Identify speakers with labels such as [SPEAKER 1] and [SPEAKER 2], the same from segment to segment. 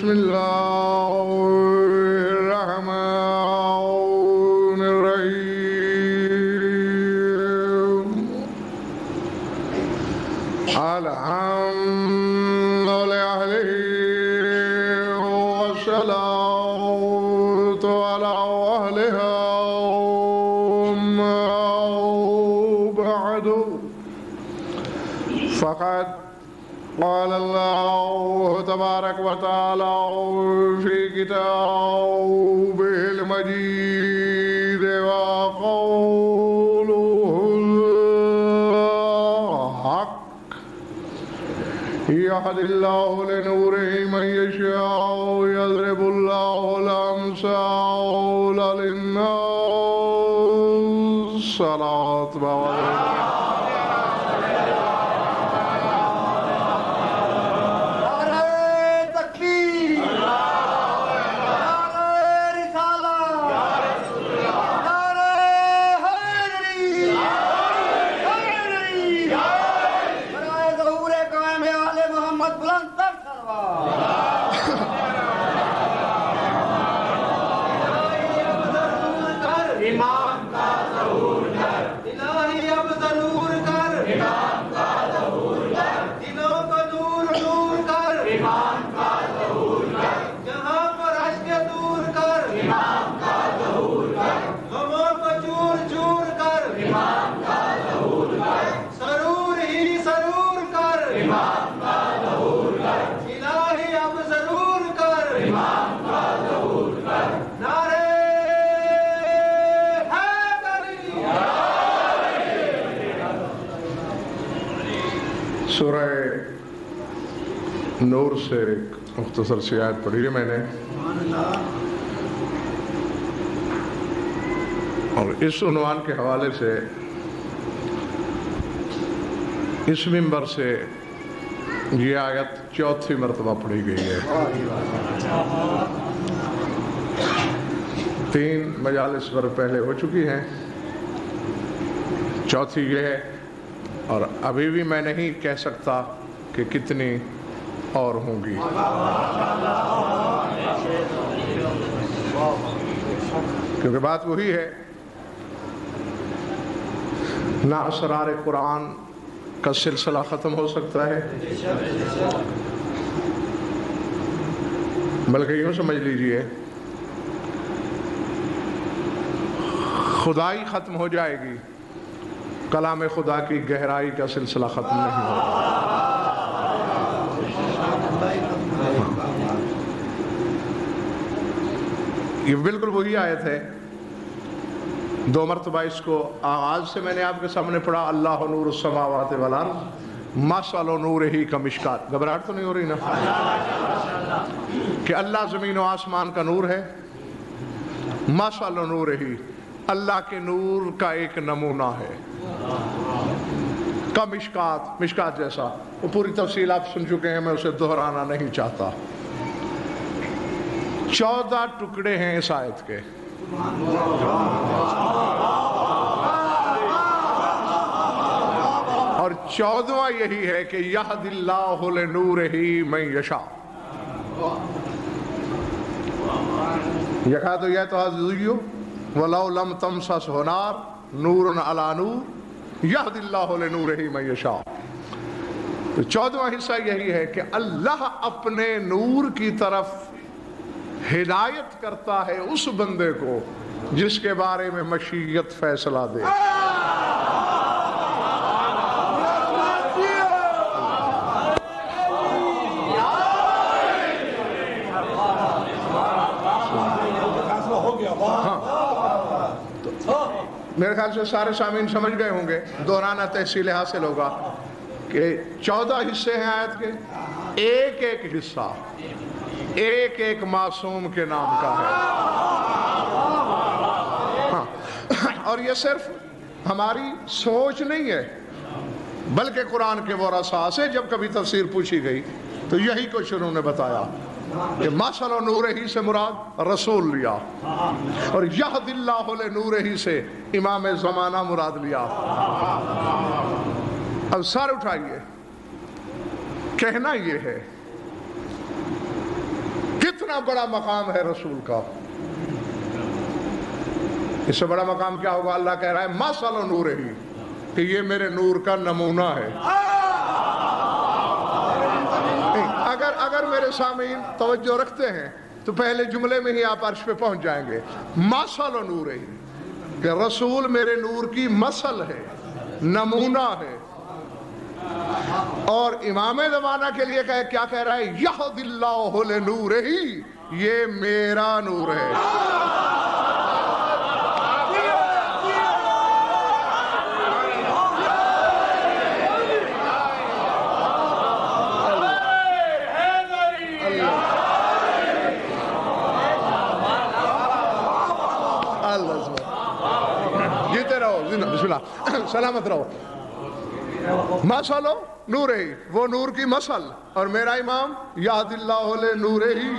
[SPEAKER 1] بسم الله الرحمن الرحيم الحمد لله والصلاة على أهلها بعد فقد قال الله تبارك وتعالى في كتابه المجيد وقوله الحق يهدي الله لنوره من يشاء ويضرب الله الأمثال للناس صلاة سورہ نور سے ایک مختصر سی آیت پڑھی ہے میں نے، اور اس عنوان کے حوالے سے اس منبر سے یہ آیت چوتھی مرتبہ پڑھی گئی ہے۔ 3 مجالس پر پہلے ہو چکی ہیں، چوتھی یہ ہے، اور ابھی بھی میں نہیں کہہ سکتا کہ کتنی اور ہوں گی، کیونکہ بات وہی ہے، نہ اسرار قرآن کا سلسلہ ختم ہو سکتا ہے، بلکہ یوں سمجھ لیجئے خدائی ختم ہو جائے گی، کلام خدا کی گہرائی کا سلسلہ ختم نہیں ہوگا۔ یہ بالکل وہی آیت ہے، 2 مرتبہ اس کو آغاز سے میں نے آپ کے سامنے پڑھا، اللہ نور السماوات والارض مثل نورہ کمشکات۔ گھبراہٹ تو نہیں ہو رہی نا؟ کہ اللہ زمین و آسمان کا نور ہے، مثل نورہ، اللہ کے نور کا ایک نمونہ ہے، کا مشکات، مشکات جیسا۔ وہ پوری تفصیل آپ سن چکے ہیں، میں اسے دہرانا نہیں چاہتا۔ 14 ٹکڑے ہیں اس آیت کے، اور 14واں یہی ہے کہ یہد اللہ لنورہ من یشاء۔ یکاد یتحذیو ولو لم تمسس نار نور علی نور یہد اللہ لنورہ من یشاء۔ تو 14واں حصہ یہی ہے کہ اللہ اپنے نور کی طرف ہدایت کرتا ہے اس بندے کو جس کے بارے میں مشیت فیصلہ دے۔ میرے خیال سے سارے سامعین سمجھ گئے ہوں گے، دہرانا تحصیل حاصل ہوگا کہ 14 حصے ہیں آیت کے، ایک ایک حصہ ایک ایک معصوم کے نام کا ہے۔ ہاں، اور یہ صرف ہماری سوچ نہیں ہے، بلکہ قرآن کے وہ رسا سے جب کبھی تفسیر پوچھی گئی تو یہی کچھ انہوں نے بتایا کہ مثل نورہ سے مراد رسول لیا، اور یہد اللہ لنورہ سے امام زمانہ مراد لیا۔ اب سر اٹھائیے، کہنا یہ ہے کہ کتنا بڑا مقام ہے رسول کا. اس سے بڑا مقام کیا ہوگا؟ اللہ کہہ رہا ہے مثل نورہ، کہ یہ میرے نور کا نمونہ ہے. اگر میرے سامعین توجہ رکھتے ہیں تو پہلے جملے میں ہی آپ عرش پہ پہنچ جائیں گے. مثل نورہ، کہ رسول میرے نور کی مثل ہے، نمونہ ہے. اور امام زمانہ کے لیے کیا کہہ رہا ہے؟ یہد اللہ لنورہ، یہ میرا نور ہے. جیتے رہو، بسم اللہ، سلامت رہو. مثل نور ہی، وہ نور کی مثل، اور میرا امام یہد اللہ لنورہ ہی،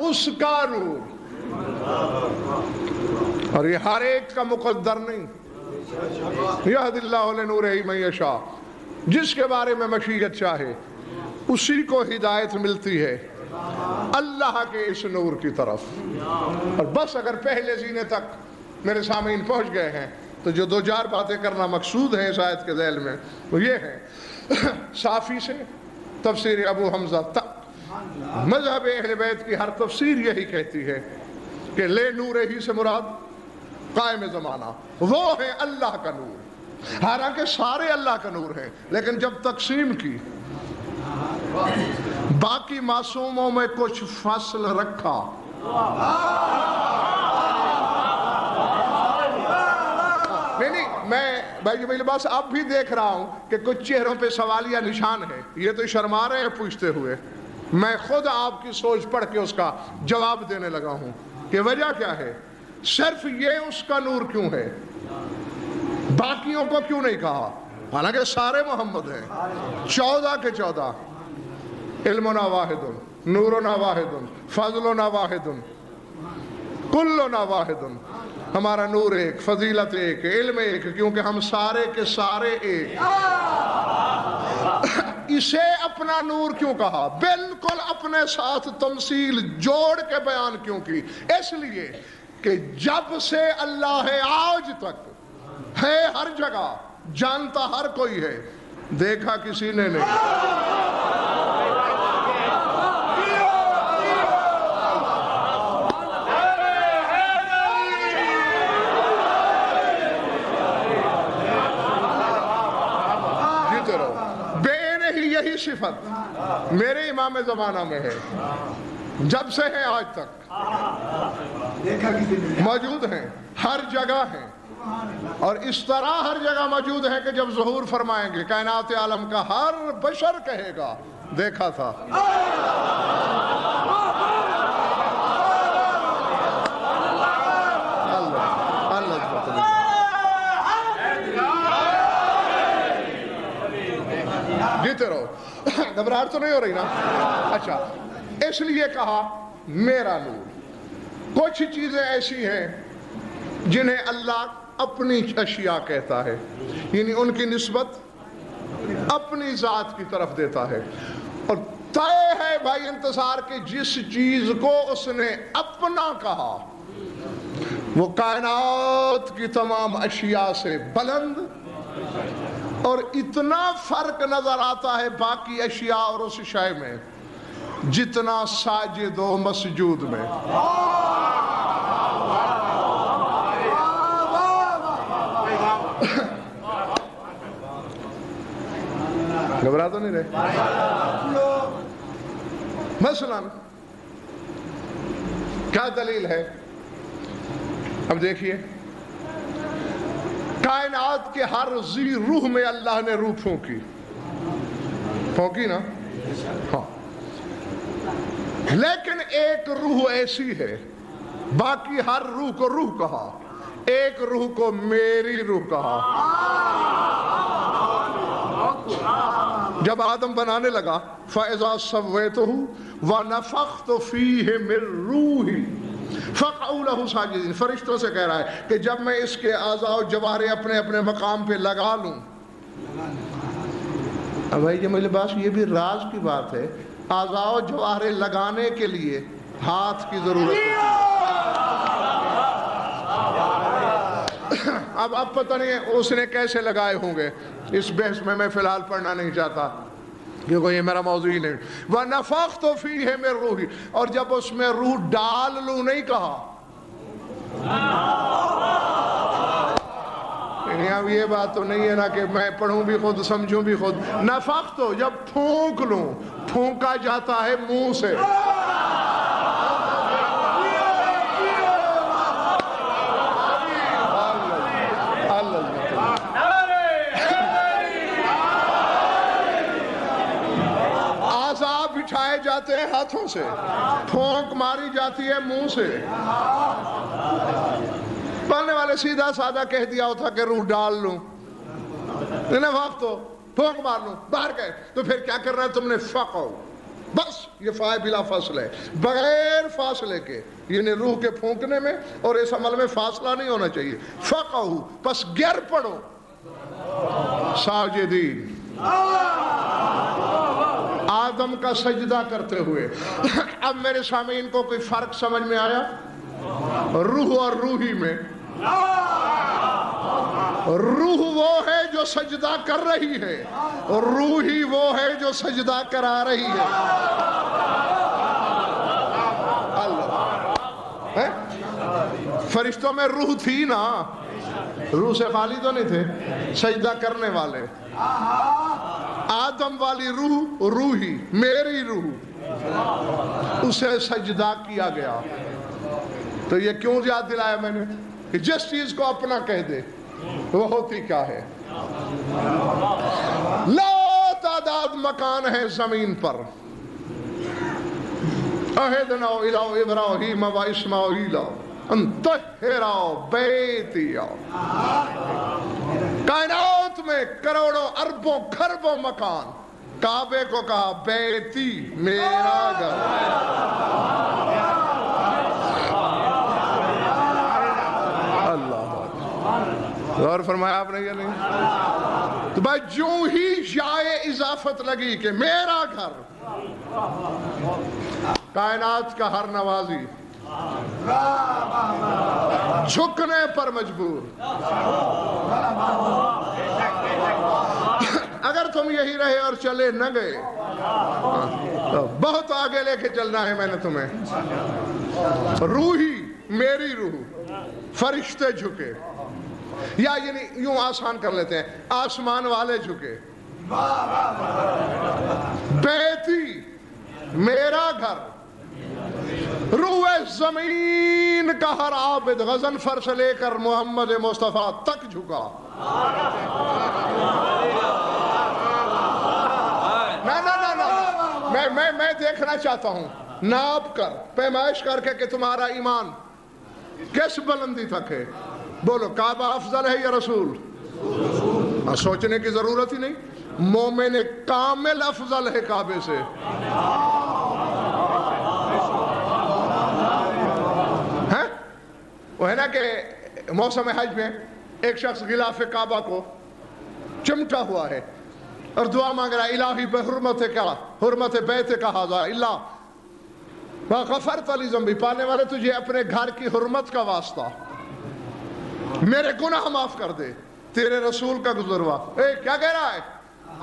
[SPEAKER 1] اس کا نور. اور یہ ہر ایک کا مقدر نہیں. یہد اللہ لنورہ من یشاء، جس کے بارے میں مشیت چاہے اسی کو ہدایت ملتی ہے اللہ کے اس نور کی طرف. اور بس اگر پہلے زینے تک میرے سامعین پہنچ گئے ہیں تو جو دو چار باتیں کرنا مقصود ہیں اس آیت کے ذیل میں وہ یہ ہے، صافی سے تفسیر ابو حمزہ تک مذہب اہل بیت کی ہر تفسیر یہی کہتی ہے کہ لے نورہ ہی سے مراد قائم زمانہ، وہ ہے اللہ کا نور. حالانکہ سارے اللہ کا نور ہیں، لیکن جب تقسیم کی باقی معصوموں میں کچھ فصل رکھا. نہیں، میں بھائی میرے پاس اب بھی دیکھ رہا ہوں کہ کچھ چہروں پہ سوالیہ نشان ہے. یہ تو شرما رہے ہیں پوچھتے ہوئے. میں خود آپ کی سوچ پڑھ کے اس کا جواب دینے لگا ہوں کہ وجہ کیا ہے. صرف یہ اس کا نور کیوں ہے، باقیوں کو کیوں نہیں کہا؟ حالانکہ سارے محمد ہیں، 14 کے 14. علمنا واحد، نورنا واحد، فضلنا واحد، کلنا واحد. ہمارا نور ایک، فضیلت ایک، علم ایک، کیونکہ ہم سارے کے سارے ایک. اسے اپنا نور کیوں کہا؟ بالکل اپنے ساتھ تمثیل جوڑ کے بیان کیوں کی؟ اس لیے کہ جب سے اللہ ہے آج تک ہے ہر جگہ، جانتا ہر کوئی ہے، دیکھا کسی نے نہیں. یہی صفت میرے امام زمانہ میں ہے، جب سے ہے آج تک موجود ہیں، ہر جگہ ہیں. اور اس طرح ہر جگہ موجود ہیں کہ جب ظہور فرمائیں گے کائنات عالم کا ہر بشر کہے گا دیکھا تھا. جیتے رہو، گھبراہٹ تو نہیں ہو رہی نا؟ اچھا، اس لیے کہا میرا نور. کچھ چیزیں ایسی ہیں جنہیں اللہ اپنی اشیاء کہتا ہے، یعنی ان کی نسبت اپنی ذات کی طرف دیتا ہے. اور طے ہے بھائی انتصار کہ جس چیز کو اس نے اپنا کہا وہ کائنات کی تمام اشیاء سے بلند، اور اتنا فرق نظر آتا ہے باقی اشیاء اور اس شے میں جتنا ساجد و مسجود میں. گھبرا تو نہیں رہے؟ مثلا کیا دلیل ہے؟ اب دیکھیے، کائنات کے ہر ذی روح میں اللہ نے روح پھونکی نا؟ ہاں. لیکن ایک روح ایسی ہے، باقی ہر روح کو روح کہا، ایک روح کو میری روح کہا. جب آدم بنانے لگا فَإِذَا سَوَّيْتُهُ وَنَفَخْتُ فِيهِ مِن رُّوحِي فَقَعُوا لَهُ سَاجِدِينَ. فرشتوں سے کہہ رہا ہے کہ جب میں اس کے اعضاء و جوارے اپنے اپنے مقام پہ لگا لوں. اب بھائی یہ میرے پاس یہ بھی راز کی بات ہے، اعضاء و جوارے لگانے کے لیے ہاتھ کی ضرورت ہوتی ہے۔ اب پتہ نہیں اس نے کیسے لگائے ہوں گے، اس بحث میں فی الحال پڑھنا نہیں چاہتا کیونکہ یہ میرا موضوع ہی نہیں۔ وَنَفَخْتُ فِيهِ مِن رُوحِي، اور جب اس میں روح ڈال لوں نہیں کہا، اب یہ بات تو نہیں ہے نا کہ میں پڑھوں بھی خود سمجھوں بھی خود۔ نفخت تو جب پھونک لوں، پھونکا جاتا ہے منہ سے، اعضاء بٹھائے جاتے ہیں ہاتھوں سے، پھونک ماری جاتی ہے منہ سے۔ پڑھنے والے سیدھا سادہ کہہ دیا ہوتا کہ روح ڈال لوں، وقت تو پھونک مار لوں، باہر گئے، تو پھر کیا کرنا ہے تم نے؟ فقو، بس یہ فائے بلا فاصلہ ہے، بغیر فاصلے کے، یعنی روح کے پھونکنے میں اور اس عمل میں فاصلہ نہیں ہونا چاہیے۔ فقو، پس گر پڑو ساجدین، آدم کا سجدہ کرتے ہوئے۔ اب میرے سامعین کو کوئی فرق سمجھ میں آیا روح اور روحی میں؟ روح وہ ہے جو سجدہ کر رہی ہے، اور روحی وہ ہے جو سجدہ کرا رہی ہے۔ اللہ، فرشتوں میں روح تھی نا، روح سے خالی تو نہیں تھے سجدہ کرنے والے۔ آدم والی روح، روحی میری روح، اسے سجدہ کیا گیا۔ تو یہ کیوں یاد دلایا میں نے کہ جس چیز کو اپنا کہہ دے وہ ہوتی کیا ہے؟ لا تعداد مکان ہے زمین پر۔ عہدنا الی ابراہیم و اسماعیل ان طہر بیتی، کائنات میں کروڑوں اربوں کھربوں مکان، کعبے کو کہا بیتی، میرا گھر۔ اور فرمایا آپ نے یا نہیں؟ تو بھائی جو ہی جائے اضافت لگی کہ میرا گھر، کائنات کا ہر نوازی جھکنے پر مجبور۔ اگر تم یہی رہے اور چلے نہ گئے، بہت آگے لے کے چلنا ہے میں نے تمہیں۔ روحی میری روح، فرشتے جھکے، یا یعنی یوں آسان کر لیتے ہیں، آسمان والے جھکے۔ بیتی میرا گھر، روح زمین کا ہر عابد غضنفر سے لے کر محمد مصطفیٰ تک جھکا۔ میں دیکھنا چاہتا ہوں ناپ کر، پیمائش کر کے کہ تمہارا ایمان کس بلندی تک ہے۔ بولو کعبہ افضل ہے یا رسول؟ سوچنے کی ضرورت ہی نہیں، مومن کامل افضل ہے کعبے سے۔ وہ ہے نا کہ موسم حج میں ایک شخص غلاف کعبہ کو چمٹا ہوا ہے اور دعا مانگ رہا ہے، الہی بحرمت کیا، حرمت بیت کا ھذا اللہ غفرت لی ذنبی، پانے والے تجھے اپنے گھر کی حرمت کا واسطہ میرے گناہ معاف کر دے، تیرے رسول کا گزروا۔ کیا کہہ رہا ہے؟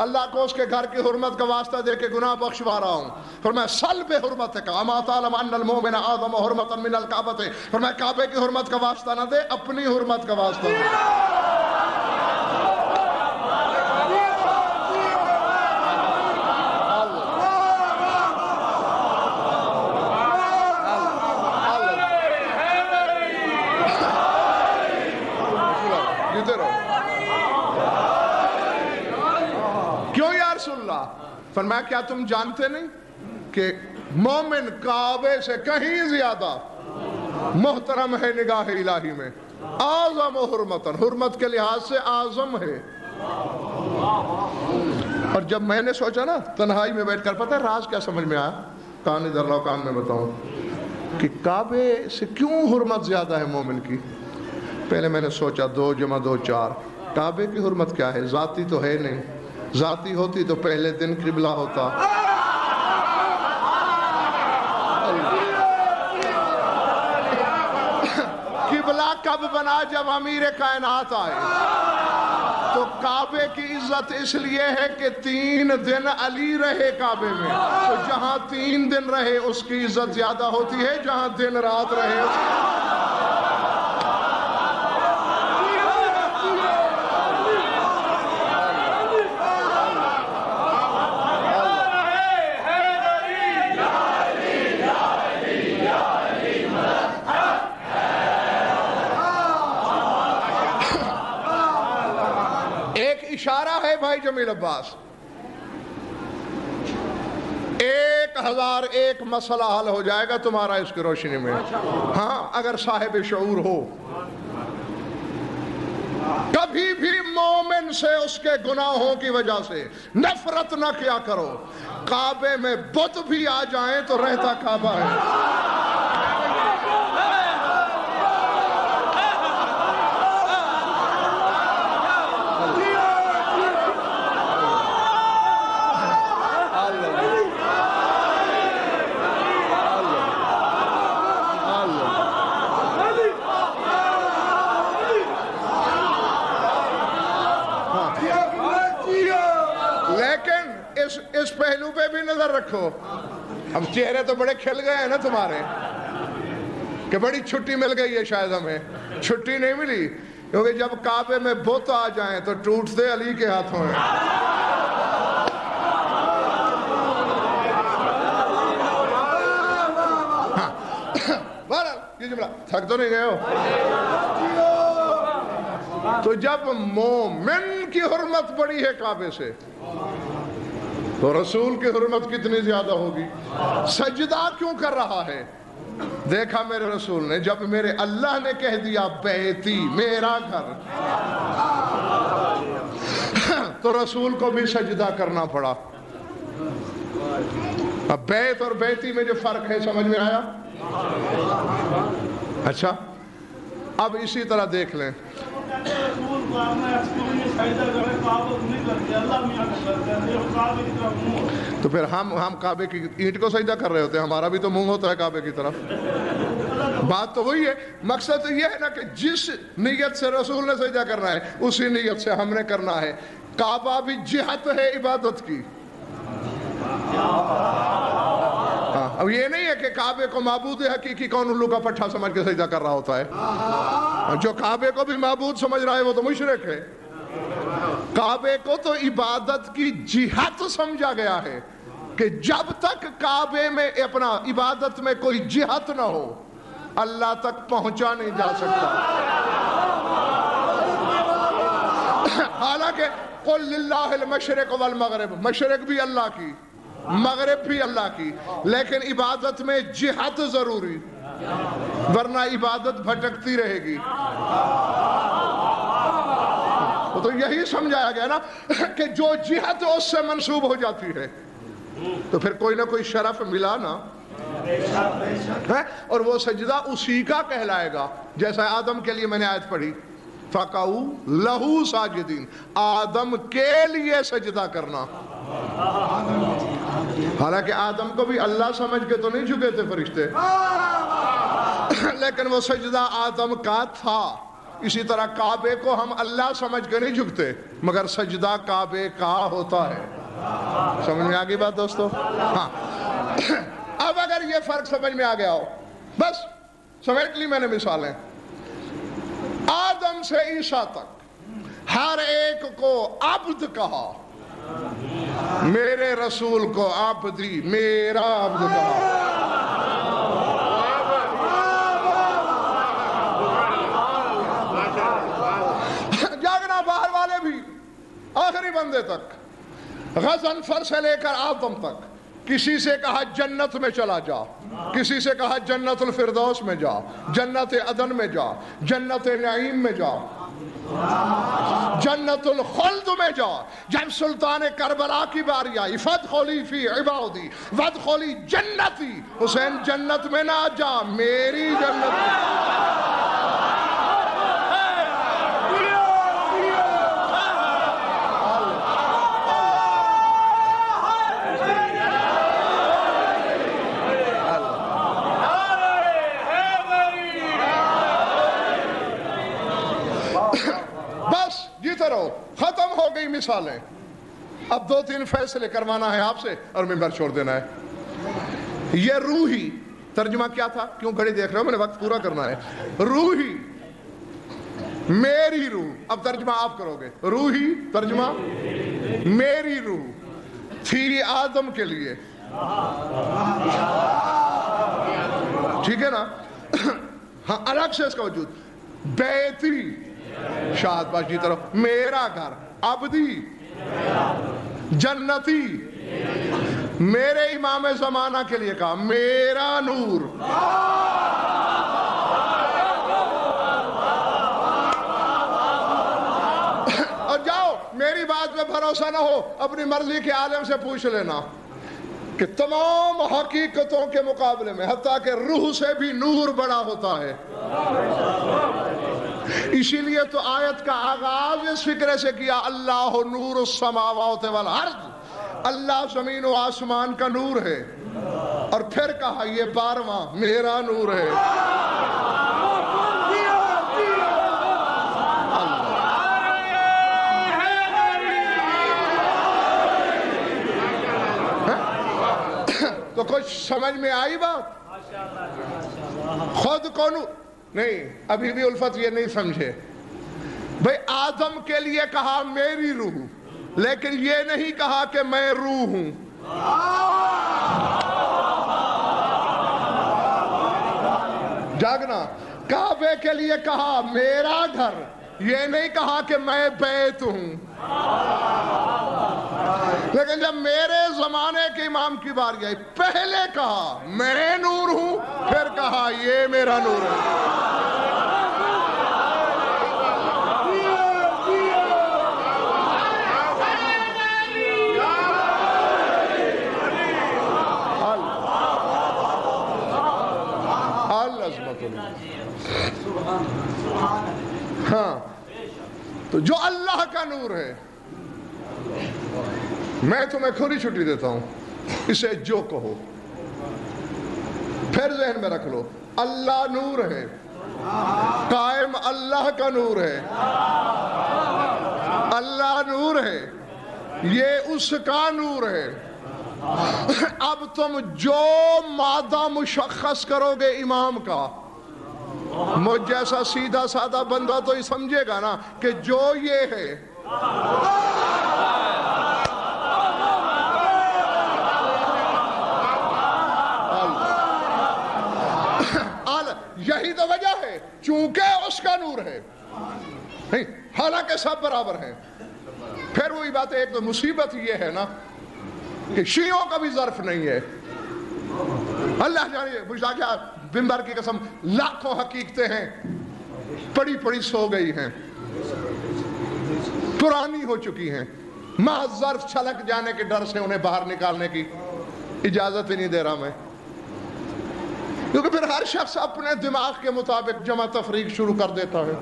[SPEAKER 1] اللہ کو اس کے گھر کی حرمت کا واسطہ دے کے گناہ بخشوا رہا ہوں۔ فرمایا سل بے حرمت کا اما تعلم ان المؤمن اعظم حرمتا من الکعبۃ، فرمایا کعبے کی حرمت کا واسطہ نہ دے، اپنی حرمت کا واسطہ دے۔ فرمایا کیا تم جانتے نہیں کہ مومن کعبے سے کہیں زیادہ محترم ہے نگاہ الہی میں، اعظم و حرمتن، حرمت کے لحاظ سے اعظم ہے۔ اور جب میں نے سوچا نا تنہائی میں بیٹھ کر، پتہ ہے راز کیا سمجھ میں آیا؟ کان ادھر لاؤ کان میں بتاؤں کہ کعبے سے کیوں حرمت زیادہ ہے مومن کی۔ پہلے میں نے سوچا 2 + 2 4، کعبے کی حرمت کیا ہے؟ ذاتی تو ہے نہیں، ذاتی ہوتی تو پہلے دن قبلہ ہوتا۔ کب بنا؟ جب امیر کائنات آئے. تو کعبے کی عزت اس لیے ہے کہ 3 دن علی رہے کعبے میں. تو جہاں 3 دن رہے اس کی عزت زیادہ ہوتی ہے جہاں دن رات رہے. اشارہ ہے بھائی جمیل عباس. 1001 مسئلہ حل ہو جائے گا تمہارا اس کی روشنی میں. ہاں اگر صاحب شعور ہو. کبھی بھی مومن سے اس کے گناہوں کی وجہ سے نفرت نہ کیا کرو. کعبے میں بت بھی آ جائیں تو رہتا کعبہ ہے. اس پہلو پہ بھی نظر رکھو. اب چہرے تو بڑے کھل گئے ہیں نا تمہارے کہ بڑی چھٹی مل گئی ہے. شاید ہمیں چھٹی نہیں ملی کیونکہ جب کعبے میں بت آ جائیں تو ٹوٹتے علی کے ہاتھوں ہیں. یہ جملہ تھک تو نہیں گئے ہو. تو جب مومن کی حرمت بڑی ہے کعبے سے تو رسول کی حرمت کتنی زیادہ ہوگی. سجدہ کیوں کر رہا ہے؟ دیکھا میرے رسول نے جب میرے اللہ نے کہہ دیا بیتی میرا گھر تو رسول کو بھی سجدہ کرنا پڑا. اب بیت اور بیتی میں جو فرق ہے سمجھ میں آیا؟ اچھا اب اسی طرح دیکھ لیں. تو پھر ہم کعبے کی اینٹ کو سجدہ کر رہے ہوتے ہیں. ہمارا بھی تو منہ ہوتا ہے کعبے کی طرف. بات تو وہی ہے. مقصد تو یہ ہے نا کہ جس نیت سے رسول نے سجدہ کرنا ہے اسی نیت سے ہم نے کرنا ہے. کعبہ بھی جہت ہے عبادت کی. اب یہ نہیں ہے کہ کعبے کو معبود حقیقی کون الو کا پٹھا سمجھ کے سجدہ کر رہا ہوتا ہے. جو کعبے کو بھی معبود سمجھ رہا ہے وہ تو مشرک ہے. کعبے کو تو عبادت کی جہت سمجھا گیا ہے کہ جب تک کعبے میں اپنا عبادت میں کوئی جہت نہ ہو اللہ تک پہنچا نہیں جا سکتا. حالانکہ قل للہ المشرق والمغرب، مشرق بھی اللہ کی مغرب بھی اللہ کی، لیکن عبادت میں جہت ضروری ورنہ عبادت بھٹکتی رہے گی. تو یہی سمجھایا گیا نا کہ جو جہت اس سے منسوب ہو جاتی ہے تو پھر کوئی نہ کوئی شرف ملا نا. اور وہ سجدہ اسی کا کہلائے گا جیسا آدم کے لیے میں نے آیت پڑھی فَقَعُوا لَهُ سَاجِدِينَ، آدم کے لیے سجدہ کرنا. حالانکہ آدم کو بھی اللہ سمجھ کے تو نہیں جھکے تھے فرشتے، لیکن وہ سجدہ آدم کا تھا. اسی طرح کعبے کو ہم اللہ سمجھ کے نہیں جھکتے مگر سجدہ کعبے کا ہوتا ہے. سمجھ میں آگئی بات دوستو؟ ہاں اب اگر یہ فرق سمجھ میں آ گیا ہو بس سمیٹ لی میں نے مثالیں. آدم سے عیسیٰ تک ہر ایک کو عبد کہا، میرے رسول کو عبدی میرا عبد کہا. جاگنا باہر والے بھی آخری بندے تک، غضنفر سے لے کر آدم تک کسی سے کہا جنت میں چلا جا، کسی سے کہا جنت الفردوس میں جا، جنت عدن میں جا، جنت نعیم میں جا، جنت الخلد میں جا. جب سلطان کربلا کی باری آئی فادخلی فی عبادی وادخلی جنتی، حسین جنت میں نہ جا میری جنت میں. مثالیں. اب 2-3 فیصلے کروانا ہے آپ سے اور منبر چھوڑ دینا ہے. یہ روحی ترجمہ کیا تھا؟ کیوں گھڑی دیکھ رہے ہو؟ میں نے وقت پورا کرنا ہے. روحی میری روح. اب ترجمہ آپ کرو گے. روحی ترجمہ میری روح تھی آدم کے لیے. ٹھیک ہے نا؟ ہاں الگ سے اس کا وجود. بیتی شاہد باش جی طرف میرا گھر. عبدی جنتی. میرے امام زمانہ کے لیے کہا میرا نور. اور جاؤ میری بات پہ بھروسہ نہ ہو اپنی مرضی کے عالم سے پوچھ لینا کہ تمام حقیقتوں کے مقابلے میں حتیٰ کہ روح سے بھی نور بڑا ہوتا ہے. اسی لیے تو آیت کا آغاز اس فکرے سے کیا اللہ نور السماوات والارض. اللہ زمین و آسمان کا نور ہے. اور پھر کہا یہ 12واں میرا نور ہے. تو کچھ سمجھ میں آئی بات؟ خود کون نہیں. ابھی بھی الفت یہ نہیں سمجھے بھئی آدم کے لیے کہا میری روح لیکن یہ نہیں کہا کہ میں روح ہوں. جاگنا. کعبے کے لیے کہا میرا گھر یہ نہیں کہا کہ میں بیت ہوں. لیکن جب میرے زمانے کے امام کی باری آئی پہلے کہا میں نور ہوں پھر کہا یہ میرا نور ہے. ہاں تو جو اللہ کا نور ہے میں تمہیں کھلی چھٹی دیتا ہوں اسے جو کہو. پھر ذہن میں رکھ لو اللہ نور ہے. قائم اللہ کا نور ہے. اللہ نور ہے. یہ اس کا نور ہے. اب تم جو مادہ مشخص کرو گے امام کا مجھ جیسا سیدھا سادہ بندہ تو یہ سمجھے گا نا کہ جو یہ ہے یہی تو وجہ ہے چونکہ اس کا نور ہے. حالانکہ سب برابر ہیں. پھر وہی بات ہے. ایک تو مصیبت یہ ہے نا کہ شیعوں کا بھی ظرف نہیں ہے. اللہ جانے بجھا کیا منبر کی قسم لاکھوں حقیقتیں ہیں پڑی پڑی سو گئی ہیں پرانی ہو چکی ہیں. محض ظرف چھلک جانے کے ڈر سے انہیں باہر نکالنے کی اجازت ہی نہیں دے رہا میں. کیونکہ پھر ہر شخص اپنے دماغ کے مطابق جمع تفریق شروع کر دیتا ہے.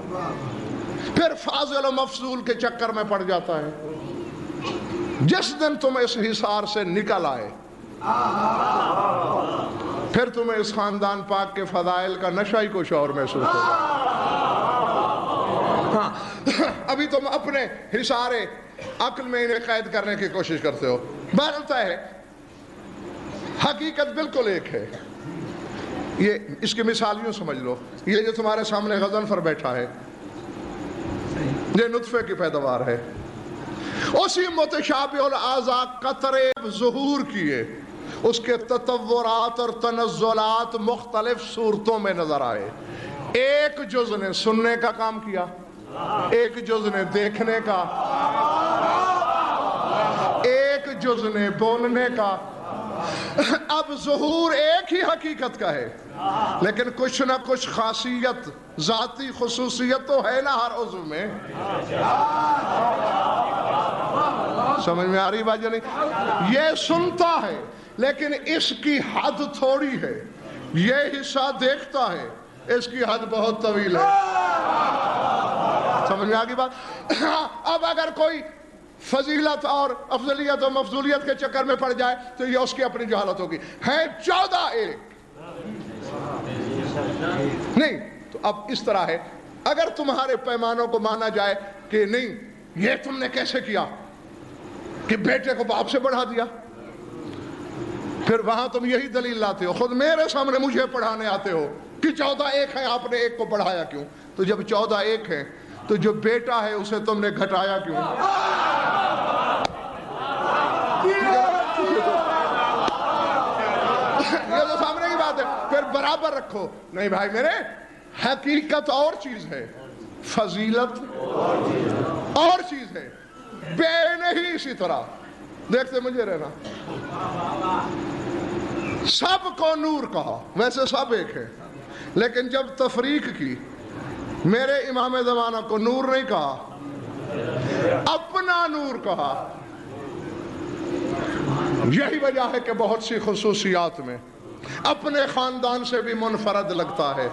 [SPEAKER 1] پھر فاضل و مفضول کے چکر میں پڑ جاتا ہے. جس دن تم اس حصار سے نکل آئے پھر تمہیں اس خاندان پاک کے فضائل کا نشہ ہی کچھ اور محسوس ہوگا. ہاں ابھی تم اپنے حصار عقل میں انہیں قید کرنے کی کوشش کرتے ہو. بہرحال ہے حقیقت بالکل ایک ہے. یہ اس کی مثال یوں سمجھ لو. یہ جو تمہارے سامنے غضنفر بیٹھا ہے یہ نطفے کی پیداوار ہے. اسی متشابہ الاعضاء قطرے ظہور کیے اس کے تطورات اور تنزلات مختلف صورتوں میں نظر آئے. ایک جز نے سننے کا کام کیا, ایک جز نے دیکھنے کا, ایک جز نے بولنے کا. اب ظہور ایک ہی حقیقت کا ہے لیکن کچھ نہ کچھ خاصیت ذاتی خصوصیت تو ہے نا ہر عضو میں. سمجھ میں آ رہی بات یا نہیں؟ یہ سنتا ہے لیکن اس کی حد تھوڑی ہے. یہ حصہ دیکھتا ہے اس کی حد بہت طویل ہے. سمجھ میں آ گئی بات؟ اب اگر کوئی فضیلت اور افضلیت اور مفضولیت کے چکر میں پڑ جائے تو یہ اس کی اپنی جہالت ہوگی. ہے 14 ایک نہیں. تو اب اس طرح ہے اگر تمہارے پیمانوں کو مانا جائے کہ نہیں یہ تم نے کیسے کیا, کہ بیٹے کو باپ سے بڑھا دیا. پھر وہاں تم یہی دلیل لاتے ہو, خود میرے سامنے مجھے پڑھانے آتے ہو کہ 14 ایک ہیں, آپ نے ایک کو بڑھایا کیوں؟ تو جب 14 ایک ہیں تو جو بیٹا ہے اسے تم نے گھٹایا کیوں؟ یہ تو سامنے کی بات ہے. پھر برابر رکھو. نہیں بھائی میرے, حقیقت اور چیز ہے, فضیلت اور چیز ہے. بے نہیں اسی طرح دیکھتے مجھے رہنا. سب کو نور کہا, ویسے سب ایک ہے, لیکن جب تفریق کی, میرے امام زمانہ کو نور نہیں کہا, اپنا نور کہا. یہی وجہ ہے کہ بہت سی خصوصیات میں اپنے خاندان سے بھی منفرد لگتا ہے.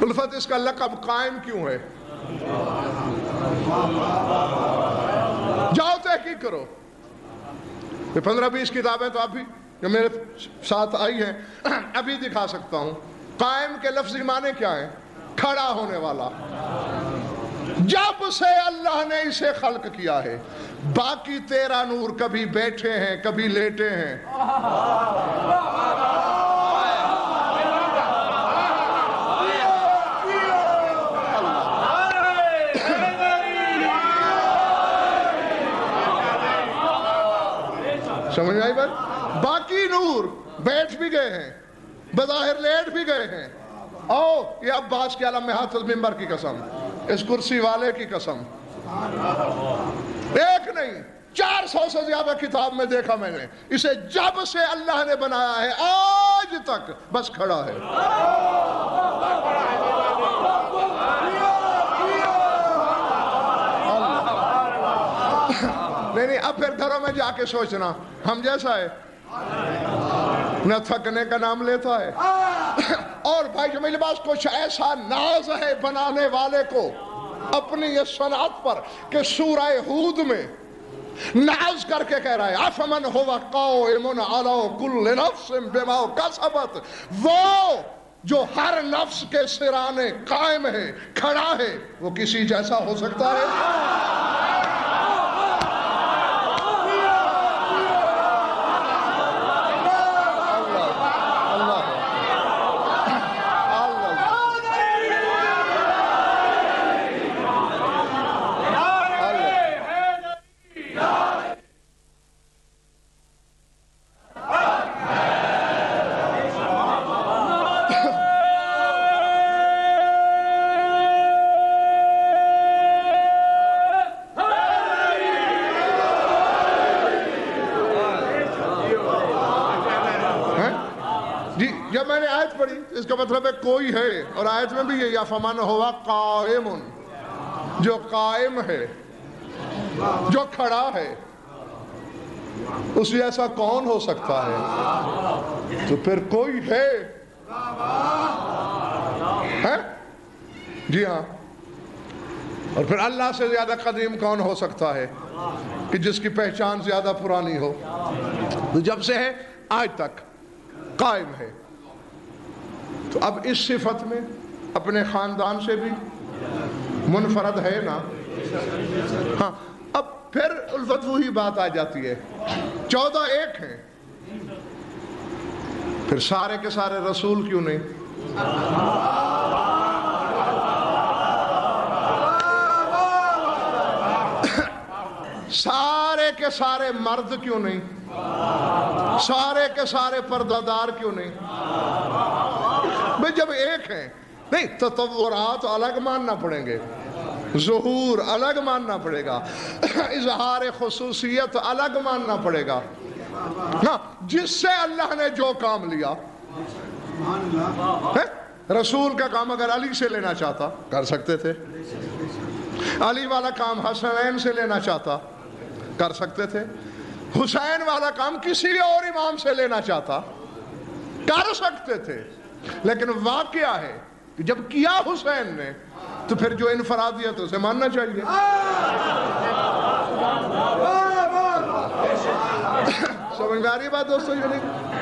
[SPEAKER 1] الفت اس کا لقب قائم کیوں ہے؟ جاؤ تحقیق کرو. یہ 15-20 کتابیں تو ابھی جو میرے ساتھ آئی ہیں ابھی دکھا سکتا ہوں. قائم کے لفظی معنی کیا ہیں؟ کھڑا ہونے والا. جب سے اللہ نے اسے خلق کیا ہے, باقی تیرا نور کبھی بیٹھے ہیں کبھی لیٹے ہیں. سمجھ میں آئی بات؟ باقی نور بیٹھ بھی گئے ہیں, بظاہر لیٹ بھی گئے ہیں. یہ عباس کے عالم میں ہاتھ المنبر کی قسم, اس کرسی والے کی قسم, ایک نہیں 400 سے زیادہ کتاب میں دیکھا میں نے. اسے جب سے اللہ نے بنایا ہے آج تک بس کھڑا ہے. نہیں, اب پھر گھروں میں جا کے سوچنا ہم جیسا ہے, نہ تھکنے کا نام لیتا ہے. اور بھائی جو میرے پاس کچھ ایسا ناز ہے بنانے والے کو اپنی یہ صنعت پر کہ سورہ ہود میں ناز کر کے کہہ رہا ہے افمن هو قائم علی کل نفس بما کسبت, وہ جو ہر نفس کے سرانے قائم ہے, کھڑا ہے, وہ کسی جیسا ہو سکتا ہے؟ جب میں نے آیت پڑھی اس کا مطلب ہے کوئی ہے, اور آیت میں بھی یہ فمن ہوا قائم, جو قائم ہے, جو کھڑا ہے, اس جیسا کون ہو سکتا ہے؟ تو پھر کوئی ہے, جی ہاں. اور پھر اللہ سے زیادہ قدیم کون ہو سکتا ہے کہ جس کی پہچان زیادہ پرانی ہو؟ تو جب سے ہے آج تک قائم ہے. تو اب اس صفت میں اپنے خاندان سے بھی منفرد ہے نا. ہاں, اب پھر الفت وہی بات آ جاتی ہے, 14 ایک ہیں, پھر سارے کے سارے رسول کیوں نہیں؟ سارے کے سارے مرد کیوں نہیں؟ سارے کے سارے پردہ دار کیوں نہیں؟ بھئی جب ایک ہیں, نہیں تطورات الگ ماننا پڑیں گے, ظہور الگ ماننا پڑے گا, اظہار خصوصیت الگ ماننا پڑے گا. ہاں, جس سے اللہ نے جو کام لیا, رسول کا کام اگر علی سے لینا چاہتا کر سکتے تھے, علی والا کام حسنین سے لینا چاہتا کر سکتے تھے, حسین والا کام کسی اور امام سے لینا چاہتا کر سکتے تھے. لیکن واقعہ ہے کہ جب کیا حسین نے تو پھر جو انفرادیت اسے ماننا چاہیے. سمجھ میں آ رہی بات دوستو؟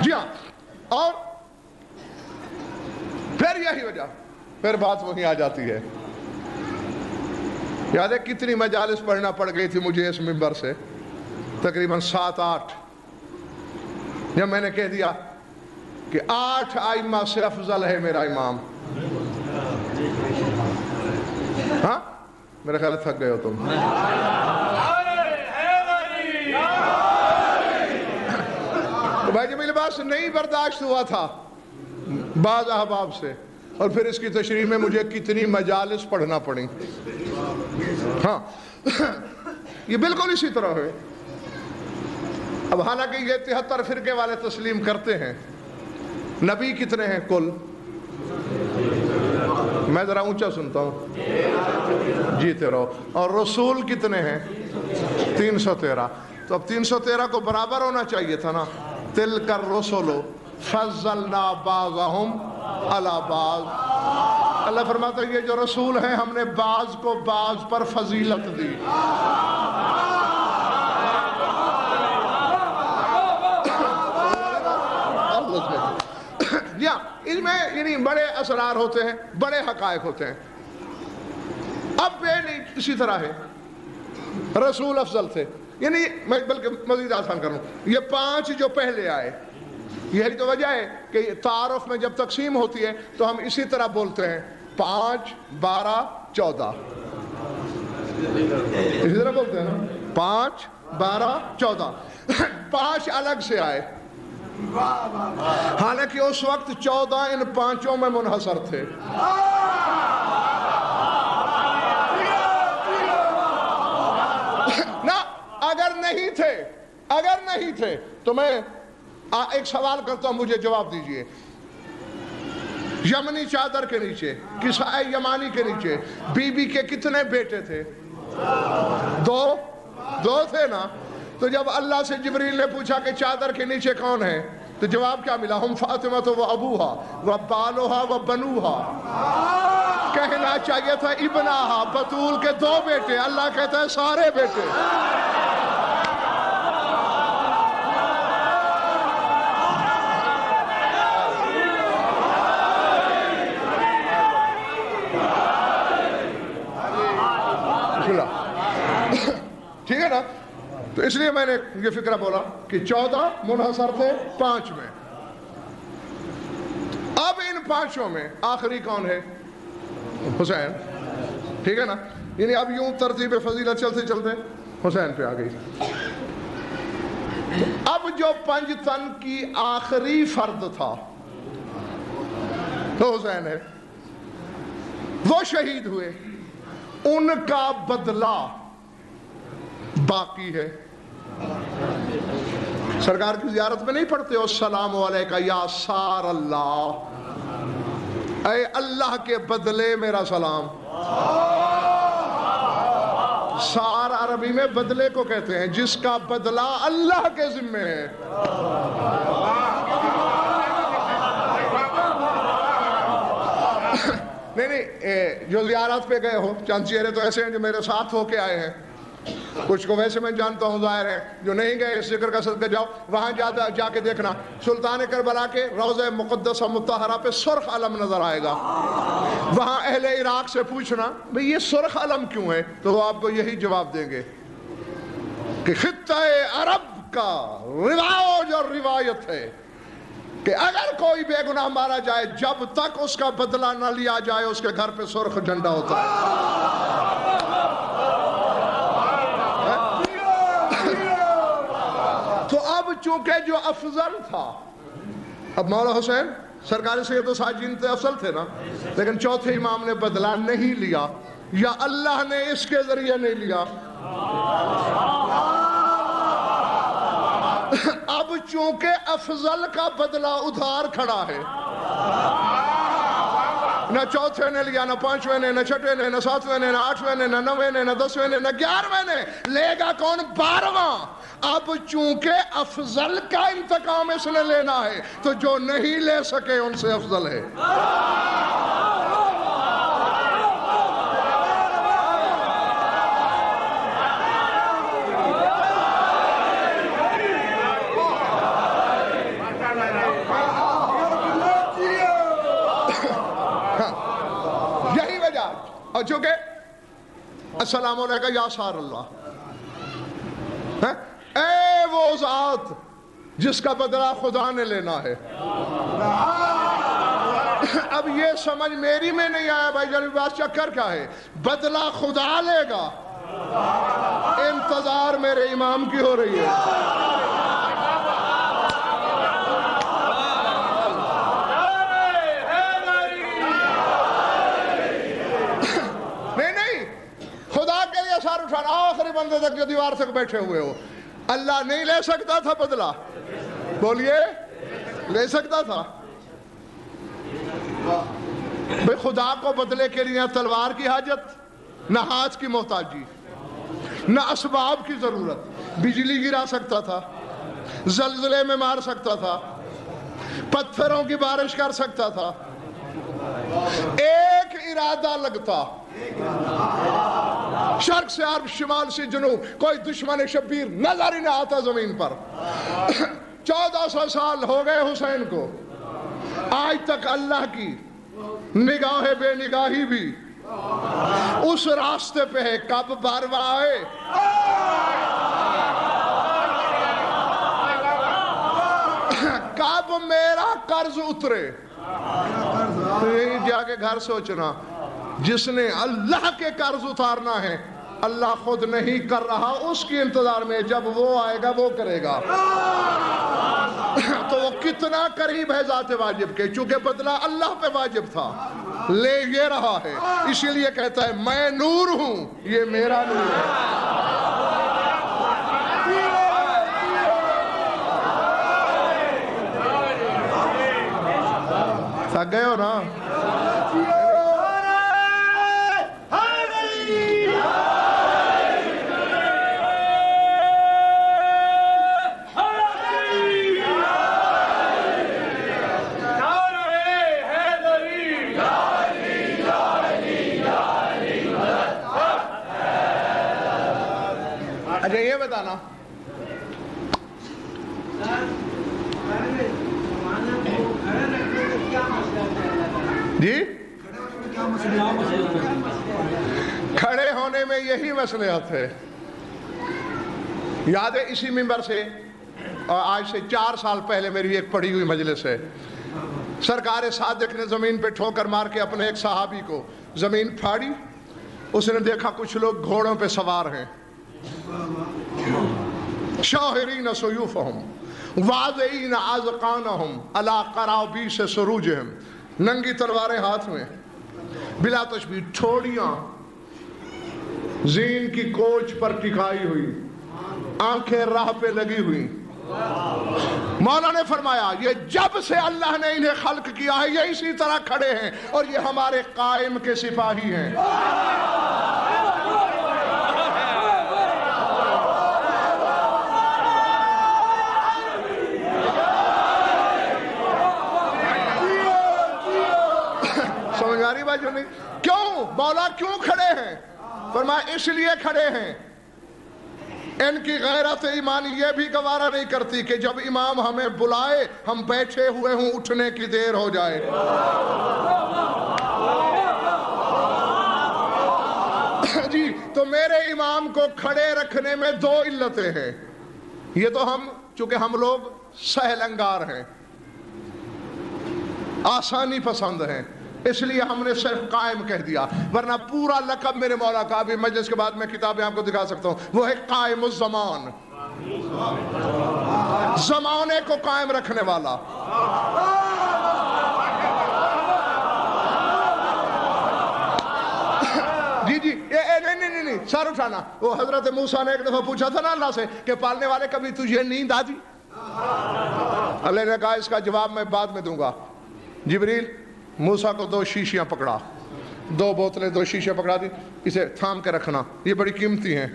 [SPEAKER 1] جی ہاں. اور پھر یہی وجہ, پھر بات وہیں آ جاتی ہے یاد ہے کتنی مجالس پڑھنا پڑ گئی تھی مجھے اس منبر سے؟ تقریباً 7-8. جب میں نے کہہ دیا کہ 8 ائمہ سے افضل ہے میرا امام. ہاں میرا خیال تھک گئے ہو تم. تو بھائی جب لباس نہیں برداشت ہوا تھا بعض احباب سے، اور پھر اس کی تشریح میں مجھے کتنی مجالس پڑھنا پڑیں. ہاں یہ بالکل اسی طرح ہے. اب حالانکہ یہ 73 فرقے والے تسلیم کرتے ہیں. نبی کتنے ہیں کل؟ میں ذرا اونچا سنتا ہوں، جیتے رہو. اور رسول کتنے ہیں؟ 313. تو اب 313 کو برابر ہونا چاہیے تھا نا. تلک الرسل فضلنا بعضهم علی بعض. اللہ فرماتا ہے یہ جو رسول ہیں ہم نے بعض کو بعض پر فضیلت دی. اس میں یعنی بڑے اسرار ہوتے ہیں، بڑے حقائق ہوتے ہیں. اب یہ نہیں اسی طرح ہے. رسول افضل تھے، یعنی میں بلکہ مزید آسان کروں، یہ 5 جو پہلے آئے، یہی تو وجہ ہے کہ تعارف میں جب تقسیم ہوتی ہے تو ہم اسی طرح بولتے ہیں 5 12 14. اسی طرح بولتے ہیں نا 5 12 14. 5 الگ سے آئے، حالانکہ اس وقت 14 ان 5 میں منحصر تھے. نہ اگر نہیں تھے تو میں ایک سوال کرتا ہوں، مجھے جواب دیجئے. یمنی چادر کے نیچے، کسائے یمانی کے نیچے بی بی کے کتنے بیٹے تھے؟ 2 تھے نا. تو جب اللہ سے جبریل نے پوچھا کہ چادر کے نیچے کون ہے تو جواب کیا ملا؟ ہم فاطمہ و ابوہا و بالوہا و بنوہا. کہنا چاہیے تھا ابنہا، بطول کے 2 بیٹے. اللہ کہتا ہے سارے بیٹے. ٹھیک ہے نا. تو اس لیے میں نے یہ فکرہ بولا کہ 14 منحصر تھے 5 میں. اب ان 5 میں آخری کون ہے؟ حسین. ٹھیک ہے نا. یعنی اب یوں ترتیب فضیلت چلتے چلتے حسین پہ آ گئی. تو اب جو 5 تن کی آخری فرد تھا تو حسین ہے. وہ شہید ہوئے، ان کا بدلہ باقی ہے. سرکار کی زیارت میں نہیں پڑھتے السلام علیکہ یا سار اللہ، اے اللہ کے بدلے میرا سلام. سار عربی میں بدلے کو کہتے ہیں جس کا بدلہ اللہ کے ذمہ ہے. نہیں جو زیارت پہ گئے ہو، چند چہرے تو ایسے ہیں جو میرے ساتھ ہو کے آئے ہیں، کچھ کو ویسے میں جانتا ہوں، ظاہر ہے. جو نہیں گئے اس ذکر کا صدقہ جاؤ، وہاں جا کے دیکھنا سلطان کربلا کے روضہ مقدسہ مطہرہ پہ سرخ علم نظر آئے گا. وہاں اہل عراق سے پوچھنا بھئی یہ سرخ علم کیوں ہے، تو وہ آپ کو یہی جواب دیں گے کہ خطہ عرب کا رواج اور روایت ہے کہ اگر کوئی بے گناہ مارا جائے جب تک اس کا بدلہ نہ لیا جائے اس کے گھر پہ سرخ جھنڈا ہوتا ہے. تو اب چونکہ جو افضل تھا، اب مولا حسین سرکار سید و ساجین تھے، افضل تھے نا، لیکن چوتھے امام نے بدلہ نہیں لیا، یا اللہ نے اس کے ذریعے نہیں لیا. اب چونکہ افضل کا بدلہ ادھار کھڑا ہے، نہ چوتھے نے لیا، نہ 5ویں نے، نہ 6ویں نے، نہ 7ویں نے، نہ 8ویں نے، نہ 9ویں نے، نہ 10ویں نے، نہ 11ویں نے، لے گا کون؟ 12واں. اب چونکہ افضل کا انتقام اس نے لینا ہے تو جو نہیں لے سکے ان سے افضل ہے. اور چونکہ السلام علیکم یا سار اللہ. اے وہ ذات جس کا بدلہ خدا نے لینا ہے. اب یہ سمجھ میری میں نہیں آیا بھائی جان بات چکر کیا ہے؟ بدلہ خدا لے گا. انتظار میرے امام کی ہو رہی ہے. نہیں خدا کے لیے سار اٹھانا آخری بندے تک جو دیوار تک بیٹھے ہوئے ہو. اللہ نہیں لے سکتا تھا بدلہ؟ بولیے لے سکتا تھا. بھئی خدا کو بدلے کے لیے نہ تلوار کی حاجت، نہ ہاتھ کی محتاجی، نہ اسباب کی ضرورت. بجلی گرا سکتا تھا، زلزلے میں مار سکتا تھا، پتھروں کی بارش کر سکتا تھا. ایک ارادہ لگتا، شرق سے عرب شمال سے جنوب، کوئی دشمن شبیر نظر ہی نہ آتا زمین پر. 1400 سال ہو گئے حسین کو، آج تک اللہ کی نگاہ بے نگاہی بھی اس راستے پہ ہے. کب باروا آئے، کب میرا قرض اترے. جا کے گھر سوچنا، جس نے اللہ کے قرض اتارنا ہے اللہ خود نہیں کر رہا، اس کی انتظار میں جب وہ آئے گا وہ کرے گا. تو وہ کتنا قریب ہے ذات واجب کے، چونکہ بدلہ اللہ پہ واجب تھا، لے یہ رہا ہے. اسی لیے کہتا ہے میں نور ہوں، یہ میرا نور ہے. تھک گئے ہو نا؟ اچھا یہ بتانا، جی کھڑے ہونے میں یہی مصلحت ہے. یاد ہے اسی منبر سے، اور آج سے 4 سال پہلے میری ایک پڑھی ہوئی مجلس ہے، سرکار صادق نے زمین پہ ٹھوکر مار کے اپنے ایک صحابی کو زمین پھاڑی. اس نے دیکھا کچھ لوگ گھوڑوں پہ سوار ہیں، شاہرین سیوفہم واضعین اذقانہم علی قرابیس سروجہم، ننگی تلواریں ہاتھ میں، بلا تشبیہ ٹھوڑیاں زین کی کوچ پر ٹکائی ہوئی، آنکھیں راہ پہ لگی ہوئی. مولا نے فرمایا یہ جب سے اللہ نے انہیں خلق کیا ہے یہ اسی طرح کھڑے ہیں، اور یہ ہمارے قائم کے سپاہی ہیں. کیوں مولا کیوں کھڑے ہیں؟ فرمایا اس لیے کھڑے ہیں، ان کی غیرت ایمانی یہ بھی گوارا نہیں کرتی کہ جب امام ہمیں بلائے ہم بیٹھے ہوئے ہوں، اٹھنے کی دیر ہو جائے. جی تو میرے امام کو کھڑے رکھنے میں 2 علتیں ہیں. یہ تو چونکہ ہم لوگ سہل انگار ہیں، آسانی پسند ہیں، اس لیے ہم نے صرف قائم کہہ دیا، ورنہ پورا لقب میرے مولا کا بھی مجلس کے بعد میں کتابیں آپ کو دکھا سکتا ہوں، وہ ہے قائم الزمان، زمانے کو قائم رکھنے والا. جی نہیں سر اٹھانا. وہ حضرت موسیٰ نے ایک دفعہ پوچھا تھا نا اللہ سے کہ پالنے والے کبھی تجھے نیند آتی؟ اللہ نے کہا اس کا جواب میں بعد میں دوں گا. جبریل موسیٰ کو 2 شیشیاں پکڑا، 2 بوتلیں 2 شیشیاں پکڑا دی، اسے تھام کے رکھنا، یہ بڑی قیمتی ہیں،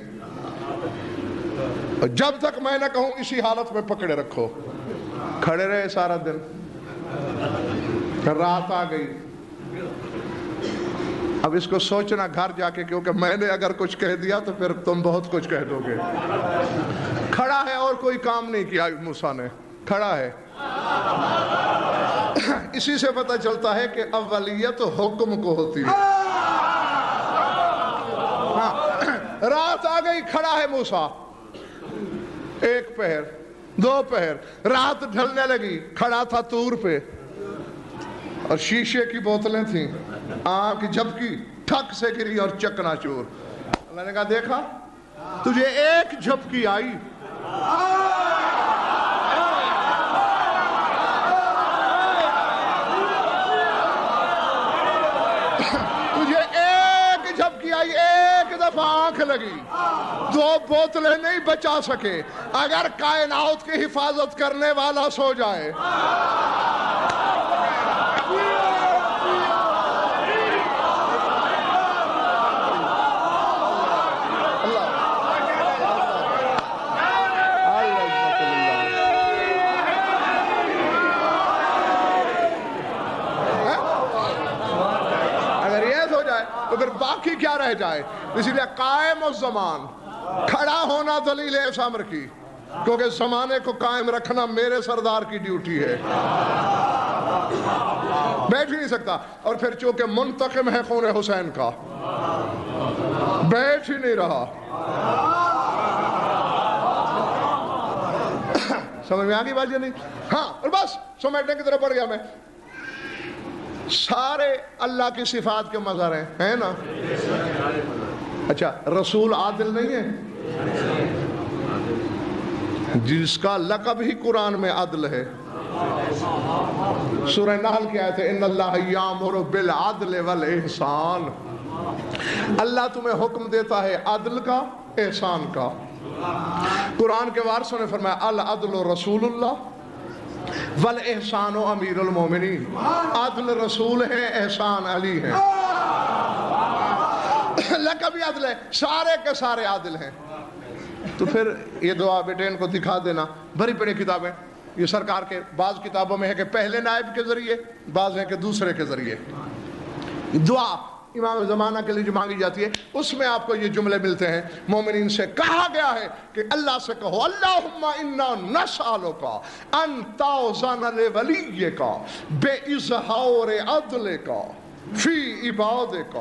[SPEAKER 1] جب تک میں نہ کہوں اسی حالت میں پکڑے رکھو. کھڑے رہے سارا دن، رات آ گئی. اب اس کو سوچنا گھر جا کے، کیونکہ میں نے اگر کچھ کہہ دیا تو پھر تم بہت کچھ کہہ دو گے. کھڑا ہے اور کوئی کام نہیں کیا موسیٰ نے، کھڑا ہے. اسی سے پتہ چلتا ہے کہ اولیت حکم کو ہوتی ہے. وہیں کھڑا ہے موسیٰ، ایک پہر، دو پہر، رات ڈھلنے لگی، کھڑا تھا طور پہ اور شیشے کی بوتلیں تھیں، آنکھ جھپکی، ٹھک سے گری اور چکنا چور۔ اللہ نے کہا دیکھا تجھے ایک جھپکی آئی، تجھے ایک جھپکی آئی، ایک دفعہ آنکھ لگی، دو بوتلیں نہیں بچا سکے۔ اگر کائنات کی حفاظت کرنے والا سو جائے، تو پھر باقی کیا رہ جائے؟ اسی لئے قائم الزمان، کھڑا ہونا دلیل اس امر کی، کیونکہ زمانے کو قائم رکھنا میرے سردار کی ڈیوٹی ہے، بیٹھ ہی نہیں سکتا۔ اور پھر چونکہ منتقم ہے خون حسین کا، بیٹھ ہی نہیں رہا۔ سمجھ میں آگئی بات یا نہیں؟ ہاں، اور بس سمیٹنے کی طرف پڑ گیا میں۔ سارے اللہ کی صفات کے مظہر ہیں نا؟ اچھا، رسول عادل نہیں ہے؟ جس کا لقب ہی قرآن میں عدل ہے۔ سورہ نحل کی آیت ہے، ان اللہ یامر بالعدل والاحسان، اللہ تمہیں حکم دیتا ہے عدل کا، احسان کا۔ قرآن کے وارثوں نے فرمایا العدل رسول اللہ والاحسان امیر المومنین، عدل رسول ہے، احسان علی ہے، لقب بھی عدل ہے، سارے کے سارے عادل ہیں۔ تو پھر یہ دعا بیٹے ان کو دکھا دینا، بھری پڑی کتابیں، یہ سرکار کے بعض کتابوں میں ہے کہ پہلے نائب کے ذریعے، بعض ہے کہ دوسرے کے ذریعے دعا امام زمانہ کے لیے جو مانگی جاتی ہے، اس میں آپ کو یہ جملے ملتے ہیں۔ مومنین سے کہا گیا ہے کہ اللہ سے کہو اللہم انا نسألک ان تعظم لولیک باظہار عدلک فی عبادک۔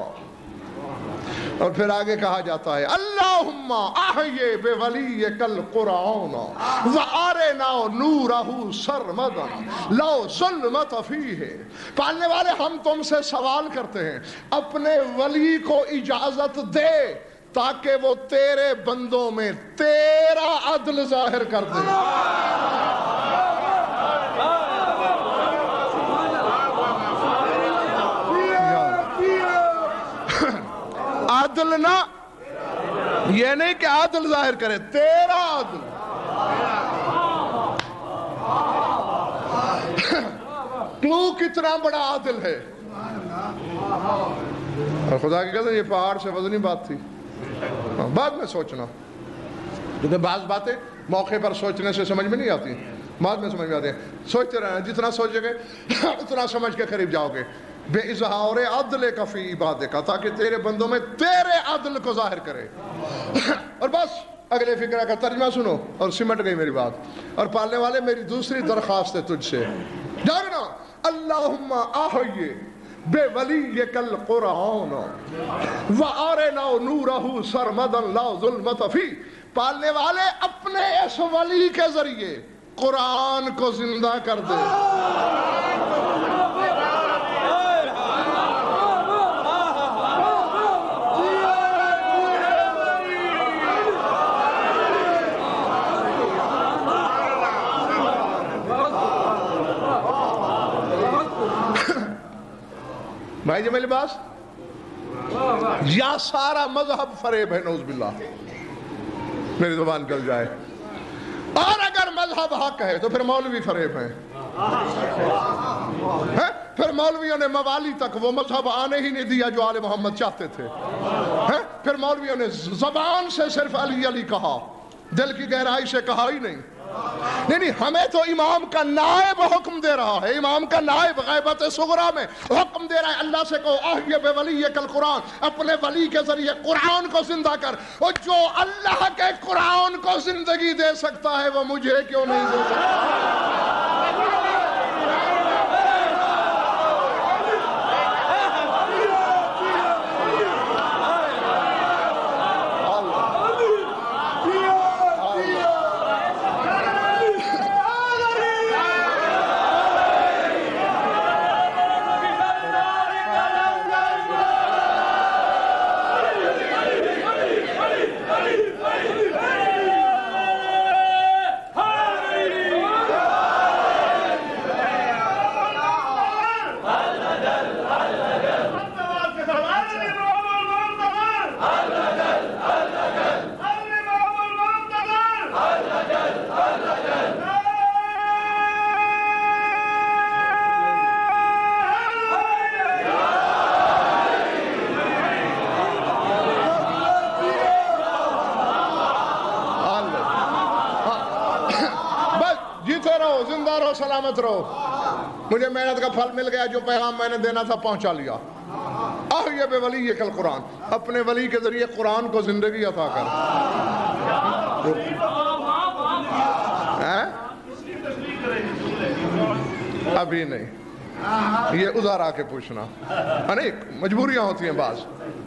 [SPEAKER 1] اور پھر آگے کہا جاتا ہے اللہم احیی بولیک القرآن وارنا نورہ سرمدا لا ظلمت فیہ۔ پالنے والے ہم تم سے سوال کرتے ہیں اپنے ولی کو اجازت دے تاکہ وہ تیرے بندوں میں تیرا عدل ظاہر کر دے۔ عدل نہ، یہ نہیں کہ عدل ظاہر کرے، تیرا عدل۔ تو کتنا بڑا عادل ہے۔ اور خدا کی قسم یہ پہاڑ سے وزنی بات تھی، بعد میں سوچنا، کیونکہ بعض باتیں موقع پر سوچنے سے سمجھ میں نہیں آتی، بعد میں سمجھ میں آتی ہیں۔ سوچتے رہنا، جتنا سوچے گے اتنا سمجھ کے قریب جاؤ گے۔ بے اظہار عدل کا فی عبادک، تاکہ تیرے بندوں میں تیرے عدل کو ظاہر کرے۔ اور بس اگلے فقرہ کا ترجمہ سنو اور سمٹ گئی میری بات۔ اور پالنے والے میری دوسری درخواست ہے تجھ سے، جاگنا اللہم احیی بولیک القرآن وارنا نورہ سرمدا لا ظلمت فیہ۔ پالنے والے اپنے اس ولی کے ذریعے قرآن کو زندہ کر دے۔ بھائی جی میرے پاس یا سارا مذہب فریب ہے، نعوذ باللہ، میری زبان چل جائے۔ اور اگر مذہب حق ہے تو پھر مولوی فریب ہیں، پھر مولویوں نے موالی تک وہ مذہب آنے ہی نہیں دیا جو آل محمد چاہتے تھے، پھر مولویوں نے زبان سے صرف علی علی کہا، دل کی گہرائی سے کہا ہی نہیں۔ نہیں، ہمیں تو امام کا نائب حکم دے رہا ہے، امام کا نائب غیبت صغریٰ میں حکم دے رہا ہے اللہ سے کہو احیی بولیک القرآن، اپنے ولی کے ذریعے قرآن کو زندہ کر۔ اور جو اللہ کے قرآن کو زندگی دے سکتا ہے وہ مجھے کیوں نہیں دے سکتا؟ رہو، زندہ رہو، سلامت رہو، مجھے محنت کا پھل مل گیا، جو پیغام میں نے دینا تھا پہنچا لیا۔ احیی بولیک القرآن، اپنے ولی کے ذریعے قرآن کو زندگی عطا کر۔ ابھی نہیں، یہ ادھر آ کے پوچھنا، نہیں مجبوریاں ہوتی ہیں بعض۔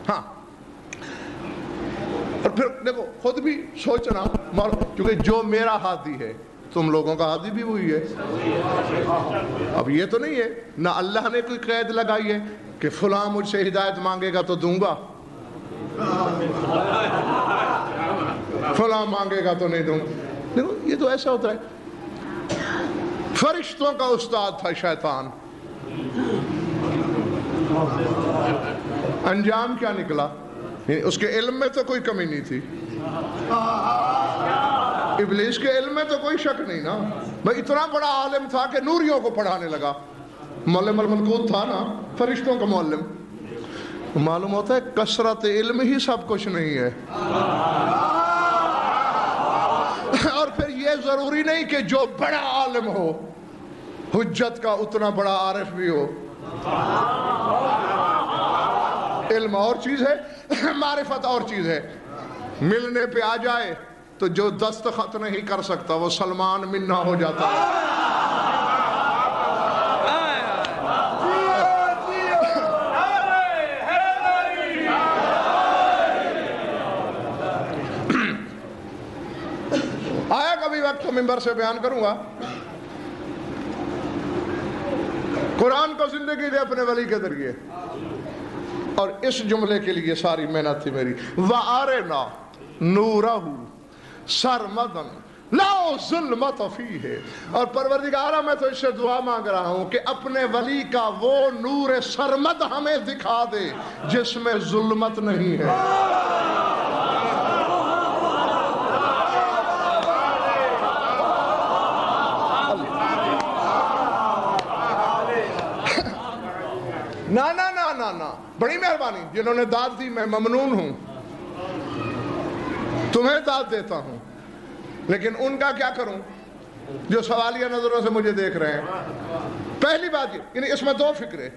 [SPEAKER 1] ہاں، اور پھر دیکھو خود بھی سوچنا، کیونکہ جو میرا ہادی ہے تم لوگوں کا ہادی بھی وہی ہے۔ اب یہ تو نہیں ہے، نہ اللہ نے کوئی قید لگائی ہے کہ فلاں مجھ سے ہدایت مانگے گا تو دوں گا، فلاں مانگے گا تو نہیں دوں گا۔ دیکھو یہ تو ایسا ہوتا ہے۔ فرشتوں کا استاد تھا شیطان، انجام کیا نکلا؟ اس کے علم میں تو کوئی کمی نہیں تھی، ابلیس کے علم میں تو کوئی شک نہیں نا بھائی، اتنا بڑا عالم تھا کہ نوریوں کو پڑھانے لگا، معلم الملکوت تھا نا، فرشتوں کا معلم۔ معلوم ہوتا ہے کثرت علم ہی سب کچھ نہیں ہے، اور پھر یہ ضروری نہیں کہ جو بڑا عالم ہو حجت کا اتنا بڑا عارف بھی ہو۔ علم اور چیز ہے، معرفت اور چیز ہے۔ ملنے پہ آ جائے تو جو دستخط نہیں کر سکتا وہ سلمان منا ہو جاتا ہے۔ آیا کبھی وقت تو ممبر سے بیان کروں گا، قرآن کو زندگی دے اپنے ولی کے ذریعے، اور اس جملے کے لیے ساری محنت تھی میری، وَأَرِنَا نُورَهُ سَرْمَدًا لَا ظُلْمَتَ فِيهِ، اور پروردگارہ میں تو اس سے دعا مانگ رہا ہوں کہ اپنے ولی کا وہ نور سرمد ہمیں دکھا دے جس میں ظلمت نہیں ہے۔ نا بڑی مہربانی، جنہوں نے داد دی میں ممنون ہوں، تمہیں داد دیتا ہوں، لیکن ان کا کیا کروں جو سوالیہ نظروں سے مجھے دیکھ رہے ہیں۔ پہلی بات یہ، یعنی اس میں دو فکرے،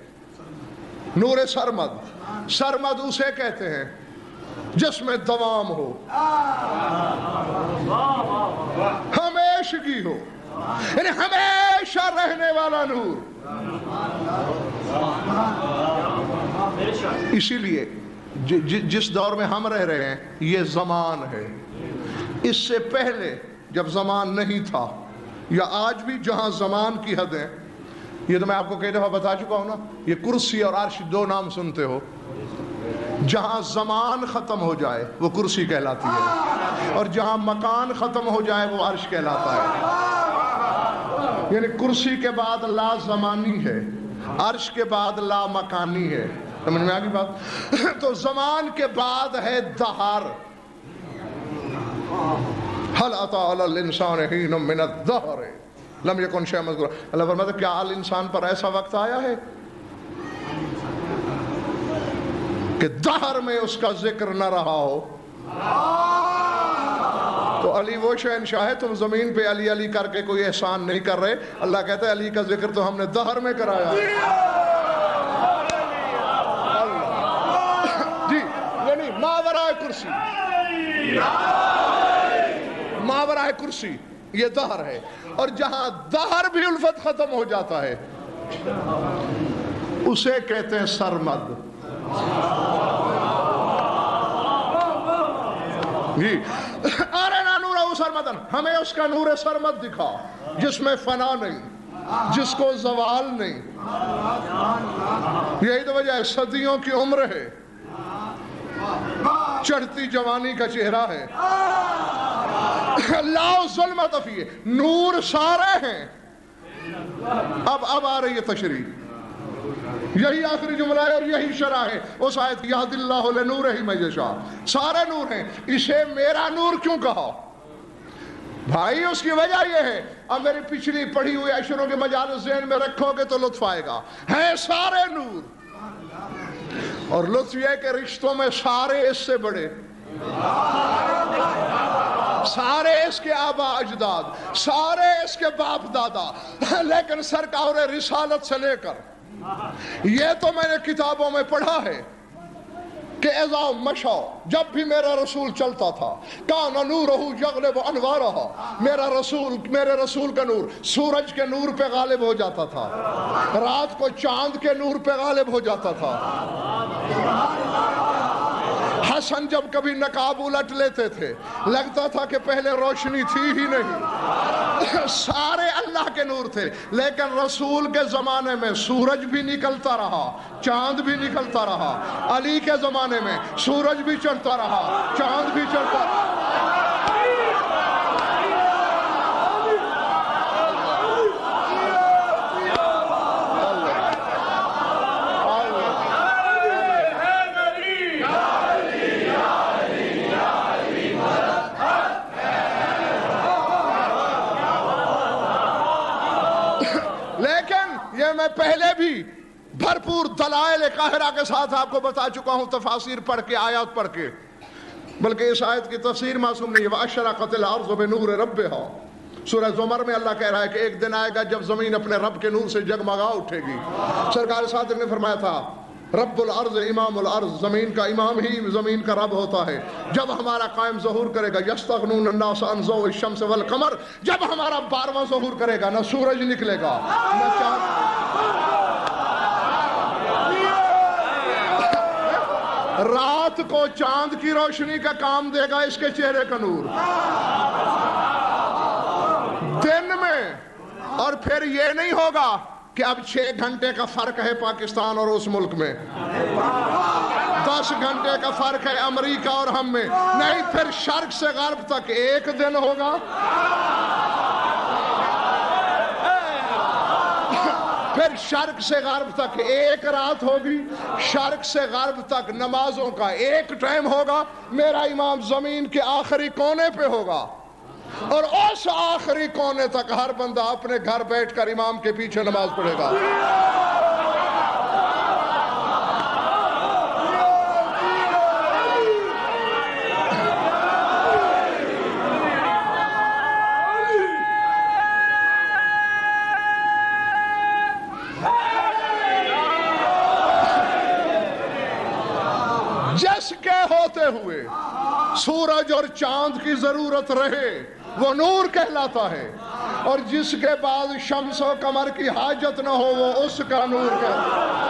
[SPEAKER 1] نور سرمد، سرمد اسے کہتے ہیں جس میں دوام ہو، ہمیشگی ہو، یعنی ہمیشہ رہنے والا نور۔ اسی لیے جس دور میں ہم رہ رہے ہیں یہ زمان ہے، اس سے پہلے جب زمان نہیں تھا، یا آج بھی جہاں زمان کی حدیں، یہ تو میں آپ کو کئی دفعہ بتا چکا ہوں نا، یہ کرسی اور عرش دو نام سنتے ہو، جہاں زمان ختم ہو جائے وہ کرسی کہلاتی ہے، اور جہاں مکان ختم ہو جائے وہ عرش کہلاتا ہے۔ یعنی کرسی کے بعد لا زمانی ہے، عرش کے بعد لا مکانی ہے، سمجھ میں آگئی بات؟ تو زمان کے بعد ہے دہر، حل اتی علی الانسان حین من الدہر لم یکن شیئا مذکورا۔ اللہ فرماتا ہے کیا انسان پر ایسا وقت آیا ہے کہ دہر میں اس کا ذکر نہ رہا ہو؟ تو علی وہ شہنشاہ ہے، تم زمین پہ علی علی کر کے کوئی احسان نہیں کر رہے، اللہ کہتا ہے علی کا ذکر تو ہم نے دہر میں کرایا ہے۔ جی یعنی ماورائے کرسی، ماورائے کرسی یہ دہر ہے، اور جہاں دہر بھی الفت ختم ہو جاتا ہے اسے کہتے ہیں سرمد۔ جی آرنا نورہ سرمدن، ہمیں اس کا نور سرمد دکھا جس میں فنا نہیں، جس کو زوال نہیں۔ یہی تو وجہ ہے صدیوں کی عمر ہے، چڑھتی جوانی کا چہرہ ہے، لا ظلمت فیہ، نور سارے ہیں۔ اب آ رہی ہے تشریح، یہی آخری جملہ ہے اور یہی شرح ہے اس آیت یہد اللہ لنورہ من یشاء، سارے نور ہیں، اسے میرا نور کیوں کہا؟ بھائی اس کی وجہ یہ ہے، اب میری پچھلی پڑھی ہوئی عشروں کے مجالس ذہن میں رکھو گے تو لطف آئے گا، ہیں سارے نور، اور لطف یہ ہے کہ رشتوں میں سارے اس سے بڑے، سارے اس کے آبا اجداد، سارے اس کے باپ دادا، لیکن سرکار رسالت سے لے کر یہ تو میں نے کتابوں میں پڑھا ہے کہ اذا مشا، جب بھی میرا رسول چلتا تھا، کان نورہ یغلب انوارہ، میرے رسول کا نور سورج کے نور پہ غالب ہو جاتا تھا، رات کو چاند کے نور پہ غالب ہو جاتا تھا۔ حسن جب کبھی نقاب الٹ لیتے تھے لگتا تھا کہ پہلے روشنی تھی ہی نہیں، سارے اللہ کے نور تھے، لیکن رسول کے زمانے میں سورج بھی نکلتا رہا، چاند بھی نکلتا رہا، علی کے زمانے میں سورج بھی چڑھتا رہا، چاند بھی چڑھتا رہا۔ میں پہلے بھی بھرپور دلائل قاہرہ کے ساتھ آپ کو بتا چکا ہوں، تفاسیر پڑھ کے، آیات پڑھ کے، بلکہ اس آیت کی تفسیر معصوم نہیں ہے۔ وَأَشْرَقَتِ الْأَرْضُ بِنُورِ رَبِّهَا، سورہ زمر میں اللہ کہہ رہا ہے کہ ایک دن آئے گا جب زمین اپنے رب کے نور سے جگمگا اٹھے گی۔ سرکار صادق نے فرمایا تھا رب الارض امام الارض، زمین کا امام ہی زمین کا رب ہوتا ہے۔ جب ہمارا قائم ظہور کرے گا یستغنون الناس عن ضوء الشمس والقمر، جب ہمارا 12واں ظہور کرے گا نہ سورج نکلے گا نہ چاند، رات کو چاند کی روشنی کا کام دے گا اس کے چہرے کا نور دن میں، اور پھر یہ نہیں ہوگا کہ اب 6 گھنٹے کا فرق ہے پاکستان اور اس ملک میں، 10 گھنٹے کا فرق ہے امریکہ اور ہم میں، نہیں، پھر شرق سے غرب تک ایک دن ہوگا، پھر شرق سے غرب تک ایک رات ہوگی، شرق سے غرب تک نمازوں کا ایک ٹائم ہوگا، میرا امام زمین کے آخری کونے پہ ہوگا، اور اس آخری کونے تک ہر بندہ اپنے گھر بیٹھ کر امام کے پیچھے نماز پڑھے گا۔ جس کے ہوتے ہوئے سورج اور چاند کی ضرورت رہے وہ نور کہلاتا ہے، اور جس کے بعد شمس و قمر کی حاجت نہ ہو وہ اس کا نور کہلاتا ہے۔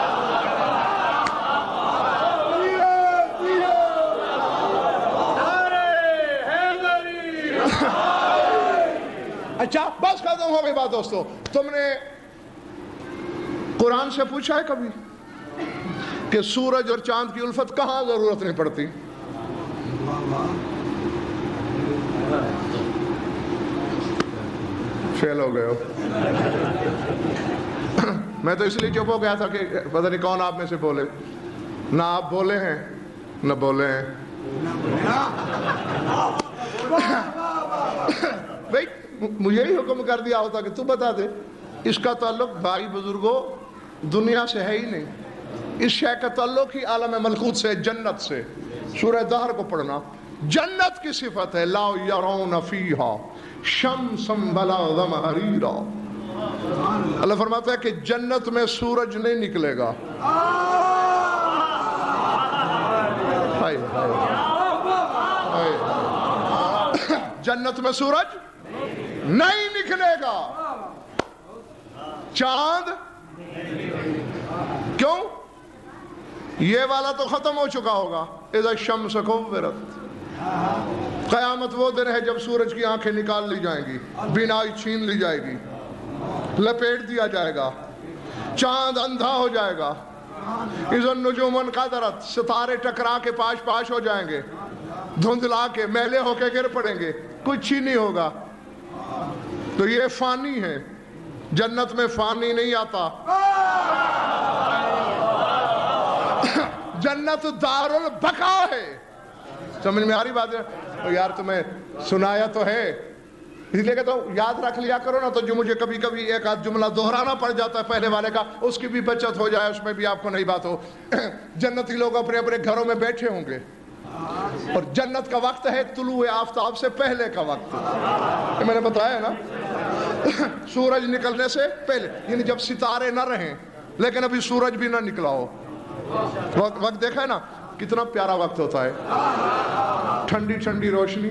[SPEAKER 1] اچھا بس ختم ہو گئی بات دوستو، تم نے قرآن سے پوچھا ہے کبھی کہ سورج اور چاند کی الفت کہاں ضرورت نہیں پڑتی؟ فیل ہو گئے ہو۔ میں تو اس لیے چپ ہو گیا تھا کہ پتہ نہیں کون آپ میں سے بولے، نہ آپ بولے ہیں نہ بولے ہیں۔ بھائی مجھے ہی حکم کر دیا ہوتا کہ تو بتا دے، اس کا تعلق بھائی بزرگوں دنیا سے ہے ہی نہیں، اس شے کا تعلق ہی عالم ملکوت سے، جنت سے۔ سورہ دہر کو پڑھنا، جنت کی صفت ہے لا یرون فیہا شمسا ولا زمہریرا۔ اللہ فرماتا ہے کہ جنت میں سورج نہیں نکلے گا، جنت میں سورج نہیں نکلے گا، چاند کیوں؟ یہ والا تو ختم ہو چکا ہوگا، اذا الشمس کورت۔ قیامت وہ دن ہے جب سورج کی آنکھیں نکال لی جائیں گی، بینائی چھین لی جائے گی، لپیٹ دیا جائے گا، چاند اندھا ہو جائے گا، اذا النجوم انقدرت، ستارے ٹکرا کے پاش پاش ہو جائیں گے، دھندلا کے میلے ہو کے گر پڑیں گے، کچھ ہی نہیں ہوگا۔ تو یہ فانی ہے، جنت میں فانی نہیں آتا، جنت دار البقا ہے۔ سمجھ میں آ رہی بات ہے؟ یار تمہیں سنایا تو ہے، اس لیے کہتا ہوں یاد رکھ لیا کرو نا، تو جو مجھے کبھی کبھی ایک آدھ جملہ دہرانا پڑ جاتا ہے پہلے والے کا، اس کی بھی بچت ہو جائے، اس میں بھی آپ کو نئی بات ہو۔ جنتی لوگ اپنے اپنے گھروں میں بیٹھے ہوں گے، اور جنت کا وقت ہے طلوع آفتاب سے پہلے کا وقت، یہ میں نے بتایا نا، سورج نکلنے سے پہلے، یعنی جب ستارے نہ رہیں لیکن ابھی سورج بھی نہ نکلا ہو، وقت دیکھا ہے نا کتنا پیارا وقت ہوتا ہے، ٹھنڈی ٹھنڈی روشنی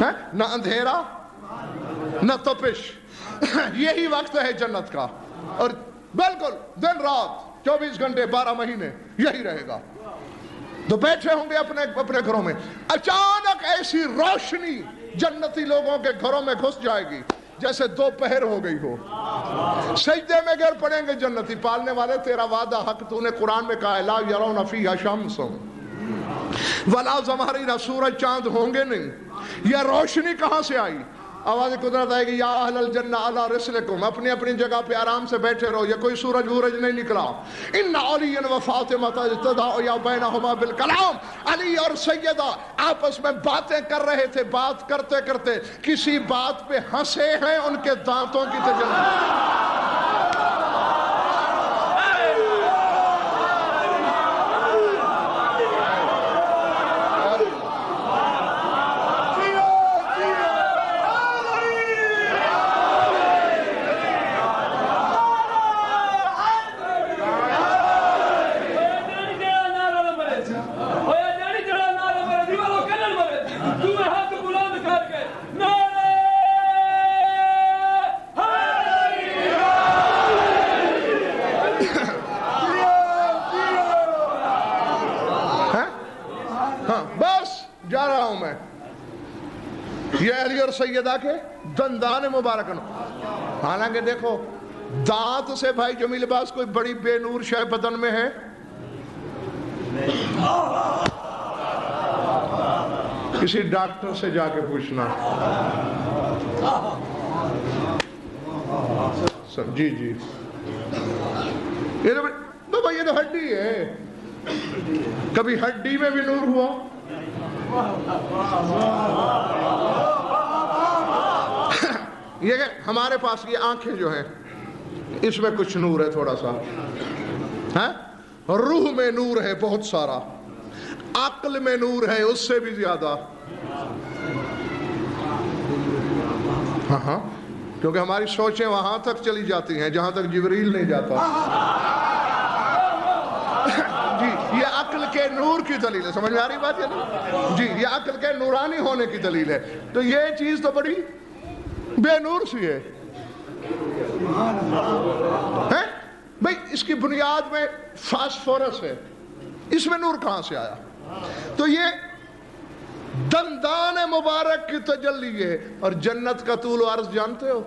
[SPEAKER 1] ہے، نہ اندھیرا نہ تپش، یہی وقت ہے جنت کا، اور بالکل دن رات 24 گھنٹے 12 مہینے یہی رہے گا۔ تو بیٹھے ہوں گے اپنے گھروں میں، اچانک ایسی روشنی جنتی لوگوں کے گھروں میں گھس جائے گی جیسے دوپہر ہو گئی ہو، سجدے میں گر پڑیں گے جنتی، پالنے والے تیرا وعدہ حق، تو نے قرآن میں کہا ہے لا یرون فیہا شمس ولا زمہریرا، سورج چاند ہوں گے نہیں، یہ روشنی کہاں سے آئی؟ آواز قدرت آئے گی یا اہل الجنہ علی رسلکم، اپنی اپنی جگہ پہ آرام سے بیٹھے رہو، یہ کوئی سورج وورج نہیں نکلا۔ ان علی و فاطمہ اجتمعوا یا بینہما بالکلام، علی اور سیدہ آپس میں باتیں کر رہے تھے، بات کرتے کرتے کسی بات پہ ہنسے ہیں، ان کے دانتوں کی تجلی۔ یہ علی اور سیدہ کے دندان مبارک، حالانکہ دیکھو دانت سے بھائی جمیل عباس کوئی بڑی بے نور شے بدن میں ہے؟ کسی ڈاکٹر سے جا کے پوچھنا، جی جی بابا یہ تو ہڈی ہے، کبھی ہڈی میں بھی نور ہوا؟ یہ کہ ہمارے پاس یہ آنکھیں جو ہیں اس میں کچھ نور ہے تھوڑا سا، روح میں نور ہے بہت سارا، عقل میں نور ہے اس سے بھی زیادہ، ہاں کیونکہ ہماری سوچیں وہاں تک چلی جاتی ہیں جہاں تک جبریل نہیں جاتا۔ جی یہ عقل کے نور کی دلیل ہے، سمجھ میں آ رہی بات ہے نا؟ جی یہ عقل کے نورانی ہونے کی دلیل ہے، تو یہ چیز تو بڑی بے نور سی ہے بھئی، اس کی بنیاد میں فاسفورس ہے، اس میں نور کہاں سے آیا؟ تو یہ دندان مبارک کی تجلی ہے، اور جنت کا طول و عرض جانتے ہو؟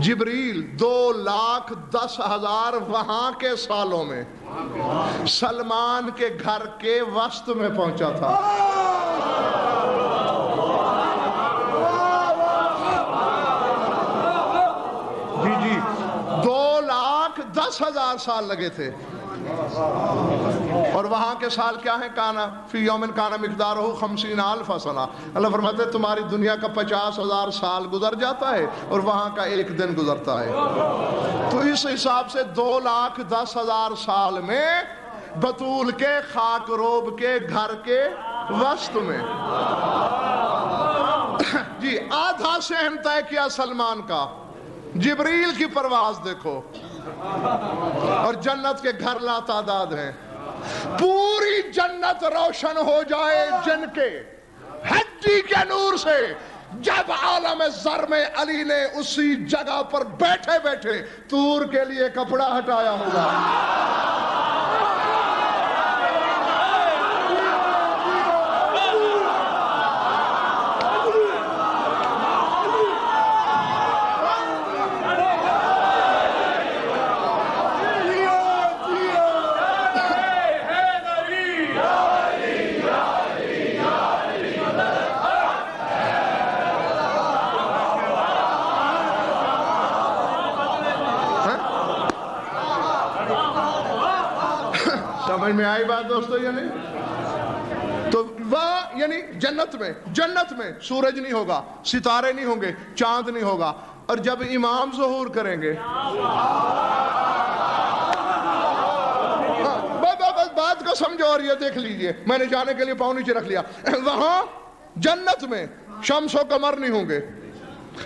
[SPEAKER 1] جبریل 2,10,000 وہاں کے سالوں میں سلمان کے گھر کے وسط میں پہنچا تھا۔ جی جی 2,10,000 سال لگے تھے، اور وہاں کے سال کیا ہیں؟ کانا فی یومن کانا مقدارہ 50,000 سنہ، اللہ فرماتے ہیں تمہاری دنیا کا 50,000 سال گزر جاتا ہے اور وہاں کا ایک دن گزرتا ہے، تو اس حساب سے 2,10,000 سال میں بطول کے خاک روب کے گھر کے وسط میں جی آدھا صحن طے کیا سلمان کا، جبریل کی پرواز دیکھو، اور جنت کے گھر لا تعداد ہیں، پوری جنت روشن ہو جائے جن کے ہڈی کے نور سے، جب عالم ذر میں علی نے اسی جگہ پر بیٹھے بیٹھے طور کے لیے کپڑا ہٹایا ہوگا۔ سمجھ میں آئی بات دوستو؟ یعنی تو وہاں یعنی جنت میں سورج نہیں ہوگا، ستارے نہیں ہوں گے، چاند نہیں ہوگا، اور جب امام ظہور کریں گے بس بات جنت کو سمجھو اور یہ دیکھ لیجئے، میں نے جانے کے لیے پاؤں نیچے رکھ لیا، وہاں جنت میں شمس و قمر نہیں ہوں گے،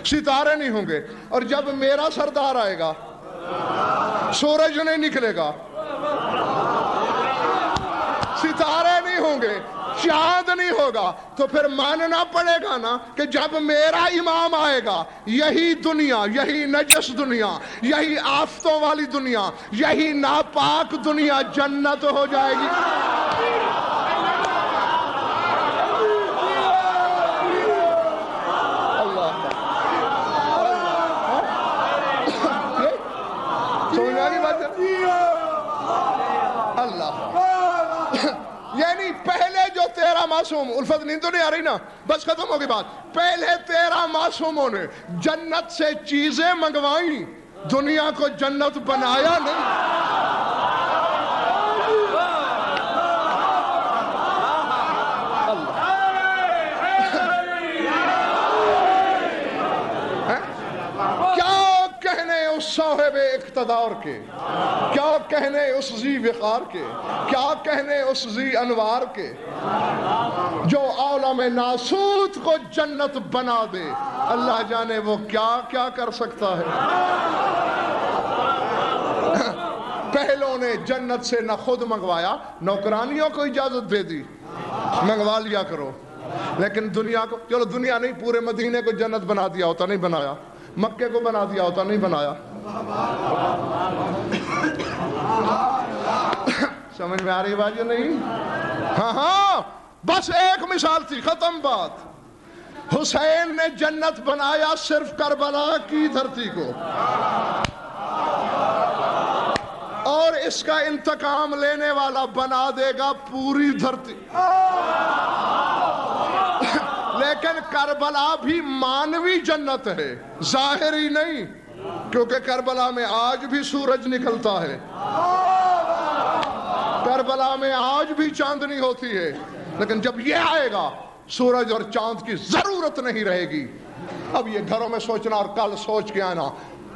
[SPEAKER 1] ستارے نہیں ہوں گے، اور جب میرا سردار آئے گا سورج نہیں نکلے گا، ستارے نہیں ہوں گے، چاند نہیں ہوگا، تو پھر ماننا پڑے گا نا کہ جب میرا امام آئے گا یہی دنیا، یہی نجس دنیا، یہی آفتوں والی دنیا، یہی ناپاک دنیا جنت ہو جائے گی۔ یعنی پہلے جو تیرا معصوم، الفت نیند تو نہیں آ رہی نا، بس ختم ہوگی بات، پہلے تیرا معصوموں نے جنت سے چیزیں منگوائیں، دنیا کو جنت بنایا نہیں۔ صاحب اقتدار کے، کیا کہنے اس ذی وقار کے، کیا کہنے اس ذی انوار کے، جو عالم ناسوت کو جنت بنا دے، اللہ جانے وہ کیا کیا کر سکتا ہے۔ پہلوں نے جنت سے نہ خود منگوایا، نوکرانیوں کو اجازت دے دی منگوا لیا کرو، لیکن دنیا کو، چلو دنیا نہیں، پورے مدینے کو جنت بنا دیا ہوتا، نہیں بنایا، مکے کو بنا دیا ہوتا، نہیں بنایا۔ سمجھ میں آ رہی بات یا نہیں؟ ہاں بس ایک مثال تھی، ختم بات۔ حسین نے جنت بنایا صرف کربلا کی دھرتی کو، اور اس کا انتقام لینے والا بنا دے گا پوری دھرتی۔ لیکن کربلا بھی مانوی جنت ہے، ظاہری نہیں، کیونکہ کربلا میں آج بھی سورج نکلتا ہے، کربلا میں آج بھی چاندنی ہوتی ہے، لیکن جب یہ آئے گا سورج اور چاند کی ضرورت نہیں رہے گی۔ اب یہ گھروں میں سوچنا اور کل سوچ کے آنا،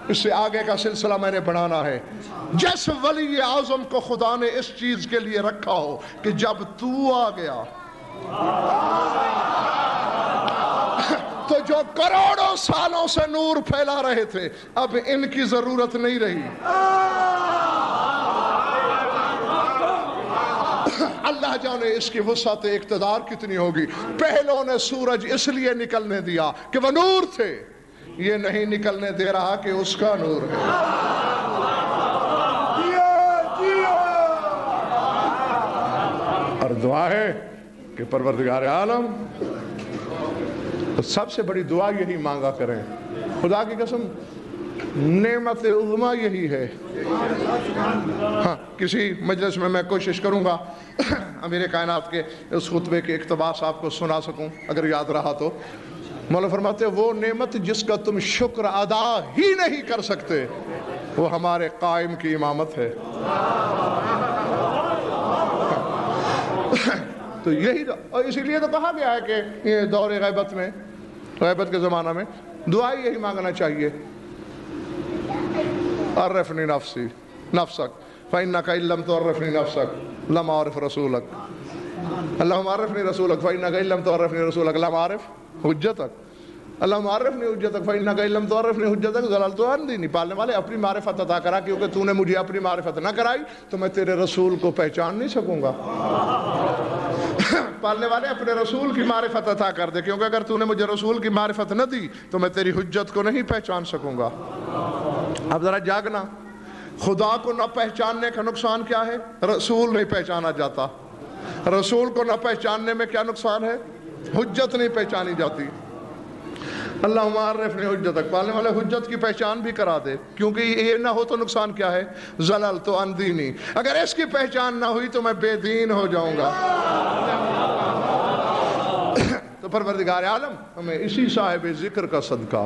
[SPEAKER 1] اس سے آگے کا سلسلہ میں نے بڑھانا ہے۔ جس ولی اعظم کو خدا نے اس چیز کے لیے رکھا ہو کہ جب تو آ گیا تو جو کروڑوں سالوں سے نور پھیلا رہے تھے اب ان کی ضرورت نہیں رہی۔ اللہ جانے اس کی وسعت اقتدار کتنی ہوگی۔ پہلوں نے سورج اس لیے نکلنے دیا کہ وہ نور تھے، یہ نہیں نکلنے دے رہا کہ اس کا نور ہے۔ اور دعا ہے کہ پروردگار عالم، سب سے بڑی دعا یہی مانگا کریں، خدا کی قسم نعمت عظمیٰ یہی ہے۔ ہاں کسی مجلس میں کوشش کروں گا امیر کائنات کے اس خطبے کے اقتباس آپ کو سنا سکوں اگر یاد رہا تو۔ مولا فرماتے وہ نعمت جس کا تم شکر ادا ہی نہیں کر سکتے وہ ہمارے قائم کی امامت ہے۔ تو یہی اور اسی لیے تو کہا گیا ہے کہ یہ دور غیبت میں، غیبت کے زمانہ میں دعا یہی مانگنا چاہیے، عرفنی نفسی نفسک فإنک إن لم تعرفنی نفسک لم أعرف رسولک، اللہم عرفنی رسولک فإنک إن لم تعرفنی رسولک لم أعرف حجتک، اللہم عرفنی حجتک فإنک إن لم تعرفنی حجتک ضللت عن دینی۔ پالنے والے اپنی معرفت عطا کرا، کیونکہ تو نے مجھے اپنی معرفت نہ کرائی تو میں تیرے رسول کو پہچان نہیں سکوں گا۔ پالنے والے اپنے رسول کی معرفت عطا کر دے، کیونکہ اگر تو نے مجھے رسول کی معرفت نہ دی تو میں تیری حجت کو نہیں پہچان سکوں گا۔ اب ذرا جاگنا، خدا کو نہ پہچاننے کا نقصان کیا ہے؟ رسول نہیں پہچانا جاتا۔ رسول کو نہ پہچاننے میں کیا نقصان ہے؟ حجت نہیں پہچانی جاتی۔ اللہم عرفنی حجتک، پالنے والے حجت کی پہچان بھی کرا دے، کیونکہ یہ نہ ہو تو نقصان کیا ہے؟ ضللت عن دینی، اگر اس کی پہچان نہ ہوئی تو میں بے دین ہو جاؤں گا۔ تو پروردگار عالم ہمیں اسی صاحب ذکر کا صدقہ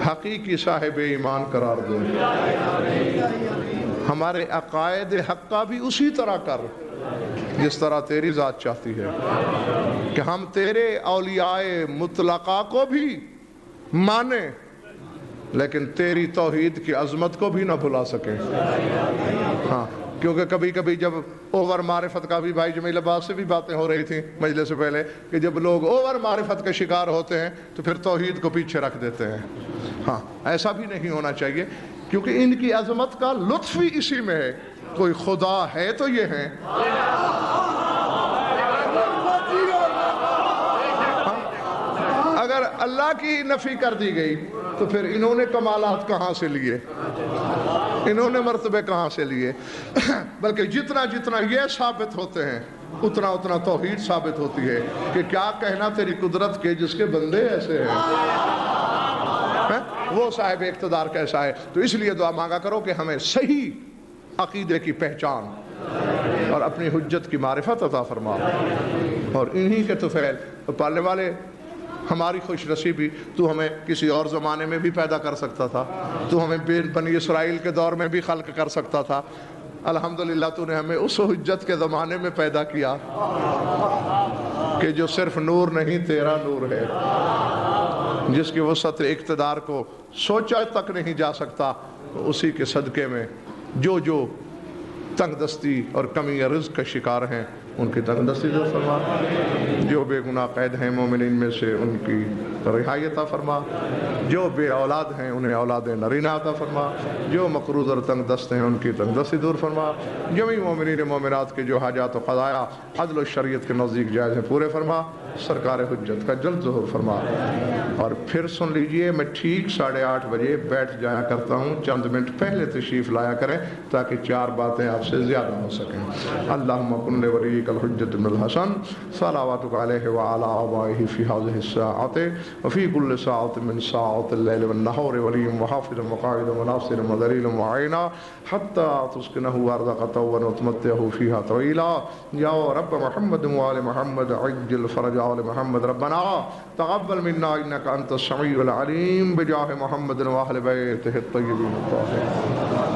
[SPEAKER 1] حقیقی صاحب ایمان قرار دے، ہمارے عقائد حقہ بھی اسی طرح کر جس طرح تیری ذات چاہتی ہے، کہ ہم تیرے اولیاء مطلقہ کو بھی مانیں لیکن تیری توحید کی عظمت کو بھی نہ بھلا سکیں۔ ہاں کیونکہ کبھی کبھی جب اوور معرفت کا بھی، بھائی جمیل عباس سے بھی باتیں ہو رہی تھیں مجلس سے پہلے، کہ جب لوگ اوور معرفت کا شکار ہوتے ہیں تو پھر توحید کو پیچھے رکھ دیتے ہیں. ہاں ایسا بھی نہیں ہونا چاہیے، کیونکہ ان کی عظمت کا لطف ہی اسی میں ہے. کوئی خدا ہے تو یہ ہے. اگر اللہ کی نفی کر دی گئی تو پھر انہوں نے کمالات کہاں سے لیے، انہوں نے مرتبے کہاں سے لیے؟ بلکہ جتنا جتنا یہ ثابت ہوتے ہیں اتنا اتنا توحید ثابت ہوتی ہے کہ کیا کہنا تیری قدرت کے جس کے بندے ایسے ہیں. وہ صاحب اقتدار کیسا ہے. تو اس لیے دعا مانگا کرو کہ ہمیں صحیح عقیدے کی پہچان اور اپنی حجت کی معرفت عطا فرما. اور انہی کے تو فعل پالنے والے ہماری خوش نصیبی، تو ہمیں کسی اور زمانے میں بھی پیدا کر سکتا تھا، تو ہمیں بنی اسرائیل کے دور میں بھی خلق کر سکتا تھا. الحمدللہ تو نے ہمیں اس حجت کے زمانے میں پیدا کیا کہ جو صرف نور نہیں تیرا نور ہے، جس کی وسعت اقتدار کو سوچا تک نہیں جا سکتا. اسی کے صدقے میں جو تنگ دستی اور کمی رزق کا شکار ہیں ان کی تنگ دستی دور فرما، جو بے گناہ قید ہیں مومنین میں سے ان کی رہائی عطا فرما، جو بے اولاد ہیں انہیں اولاد نرینہ عطا فرما، جو مقروض اور تنگ دست ہیں ان کی تنگ دستی دور فرما، جميع مومنین مومنات کے جو حاجات و قضایا عدل و شریعت کے نزدیک جائز ہیں پورے فرما. سرکار حجت کا جلد ظہور فرما. اور پھر سن لیجئے، میں ٹھیک 8:30 بجے بیٹھ جایا کرتا ہوں، چند منٹ پہلے تشریف لایا کریں تاکہ 4 باتیں آپ سے زیادہ ہو سکیں. اللہم کن لولیک الحجت بن الحسن صلواتک علیہ وعلی آبائہ فی هذه الساعة وفی کل ساعة من ساعات اللیل والنہار ولی وحافظ وقائد وناصر ودلیل وعینا حتی تسکنہ ارضک طوعا وتمتعہ فیہا طویلا. یا رب محمد وآل محمد عجل فرج آل محمد. ربنا تقبل منا انک انت السمیع العلیم بجاہ محمد وآل بیتہ الطیبین الطاہرین.